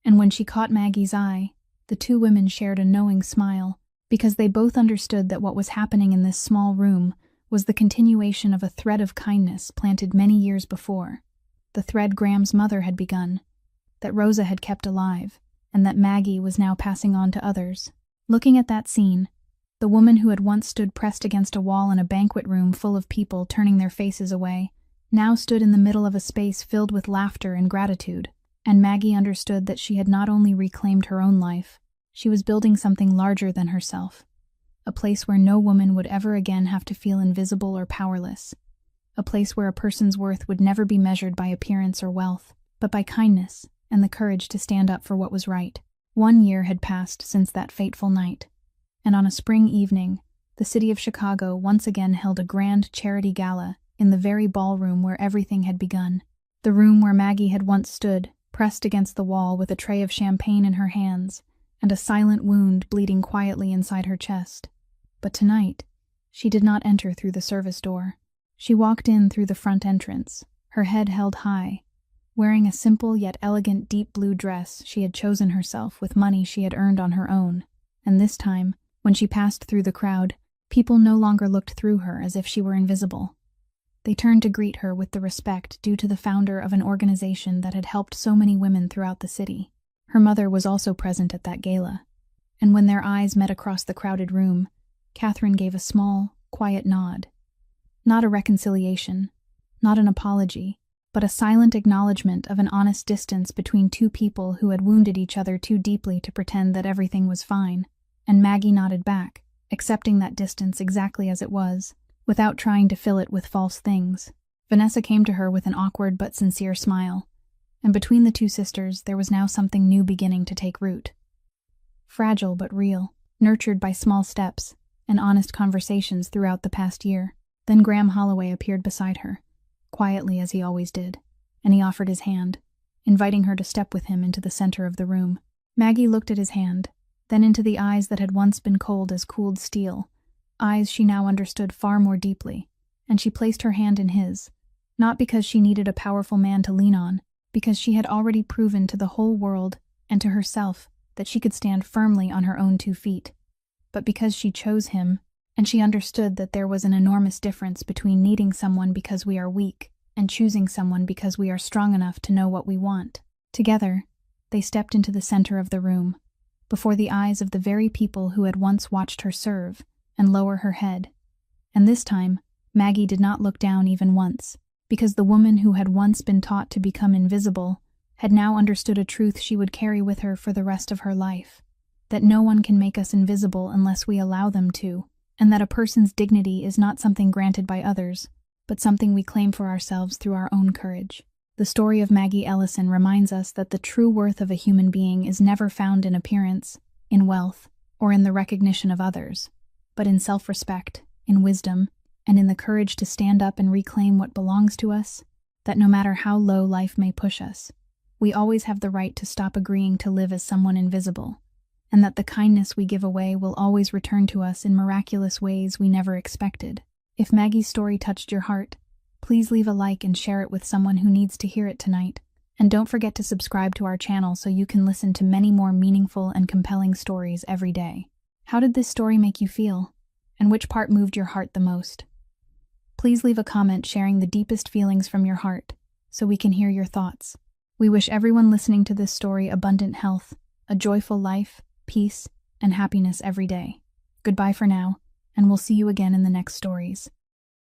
And when she caught Maggie's eye, The two women shared a knowing smile, because they both understood that what was happening in this small room was the continuation of a thread of kindness planted many years before. The thread Graham's mother had begun, that Rosa had kept alive, and that Maggie was now passing on to others. Looking at that scene, the woman who had once stood pressed against a wall in a banquet room full of people turning their faces away, now stood in the middle of a space filled with laughter and gratitude, and Maggie understood that she had not only reclaimed her own life, she was building something larger than herself. A place where no woman would ever again have to feel invisible or powerless. A place where a person's worth would never be measured by appearance or wealth, but by kindness and the courage to stand up for what was right. 1 year had passed since that fateful night, and on a spring evening, the city of Chicago once again held a grand charity gala in the very ballroom where everything had begun. The room where Maggie had once stood, pressed against the wall with a tray of champagne in her hands and a silent wound bleeding quietly inside her chest. But tonight, she did not enter through the service door. She walked in through the front entrance, her head held high, wearing a simple yet elegant deep blue dress she had chosen herself with money she had earned on her own, and this time, when she passed through the crowd, people no longer looked through her as if she were invisible. They turned to greet her with the respect due to the founder of an organization that had helped so many women throughout the city. Her mother was also present at that gala, and when their eyes met across the crowded room, Catherine gave a small, quiet nod. Not a reconciliation, not an apology, but a silent acknowledgement of an honest distance between two people who had wounded each other too deeply to pretend that everything was fine, and Maggie nodded back, accepting that distance exactly as it was, without trying to fill it with false things. Vanessa came to her with an awkward but sincere smile, and between the two sisters there was now something new beginning to take root. Fragile but real, nurtured by small steps and honest conversations throughout the past year. Then Graham Holloway appeared beside her, quietly as he always did, and he offered his hand, inviting her to step with him into the center of the room. Maggie looked at his hand, then into the eyes that had once been cold as cooled steel, eyes she now understood far more deeply, and she placed her hand in his, not because she needed a powerful man to lean on, because she had already proven to the whole world and to herself that she could stand firmly on her own 2 feet, but because she chose him, and she understood that there was an enormous difference between needing someone because we are weak and choosing someone because we are strong enough to know what we want. Together, they stepped into the center of the room, before the eyes of the very people who had once watched her serve and lower her head. And this time, Maggie did not look down even once, because the woman who had once been taught to become invisible had now understood a truth she would carry with her for the rest of her life, that no one can make us invisible unless we allow them to, and that a person's dignity is not something granted by others, but something we claim for ourselves through our own courage. The story of Maggie Ellison reminds us that the true worth of a human being is never found in appearance, in wealth, or in the recognition of others, but in self-respect, in wisdom, and in the courage to stand up and reclaim what belongs to us, that no matter how low life may push us, we always have the right to stop agreeing to live as someone invisible, and that the kindness we give away will always return to us in miraculous ways we never expected. If Maggie's story touched your heart, please leave a like and share it with someone who needs to hear it tonight. And don't forget to subscribe to our channel so you can listen to many more meaningful and compelling stories every day. How did this story make you feel? And which part moved your heart the most? Please leave a comment sharing the deepest feelings from your heart so we can hear your thoughts. We wish everyone listening to this story abundant health, a joyful life, peace, and happiness every day. Goodbye for now, and we'll see you again in the next stories.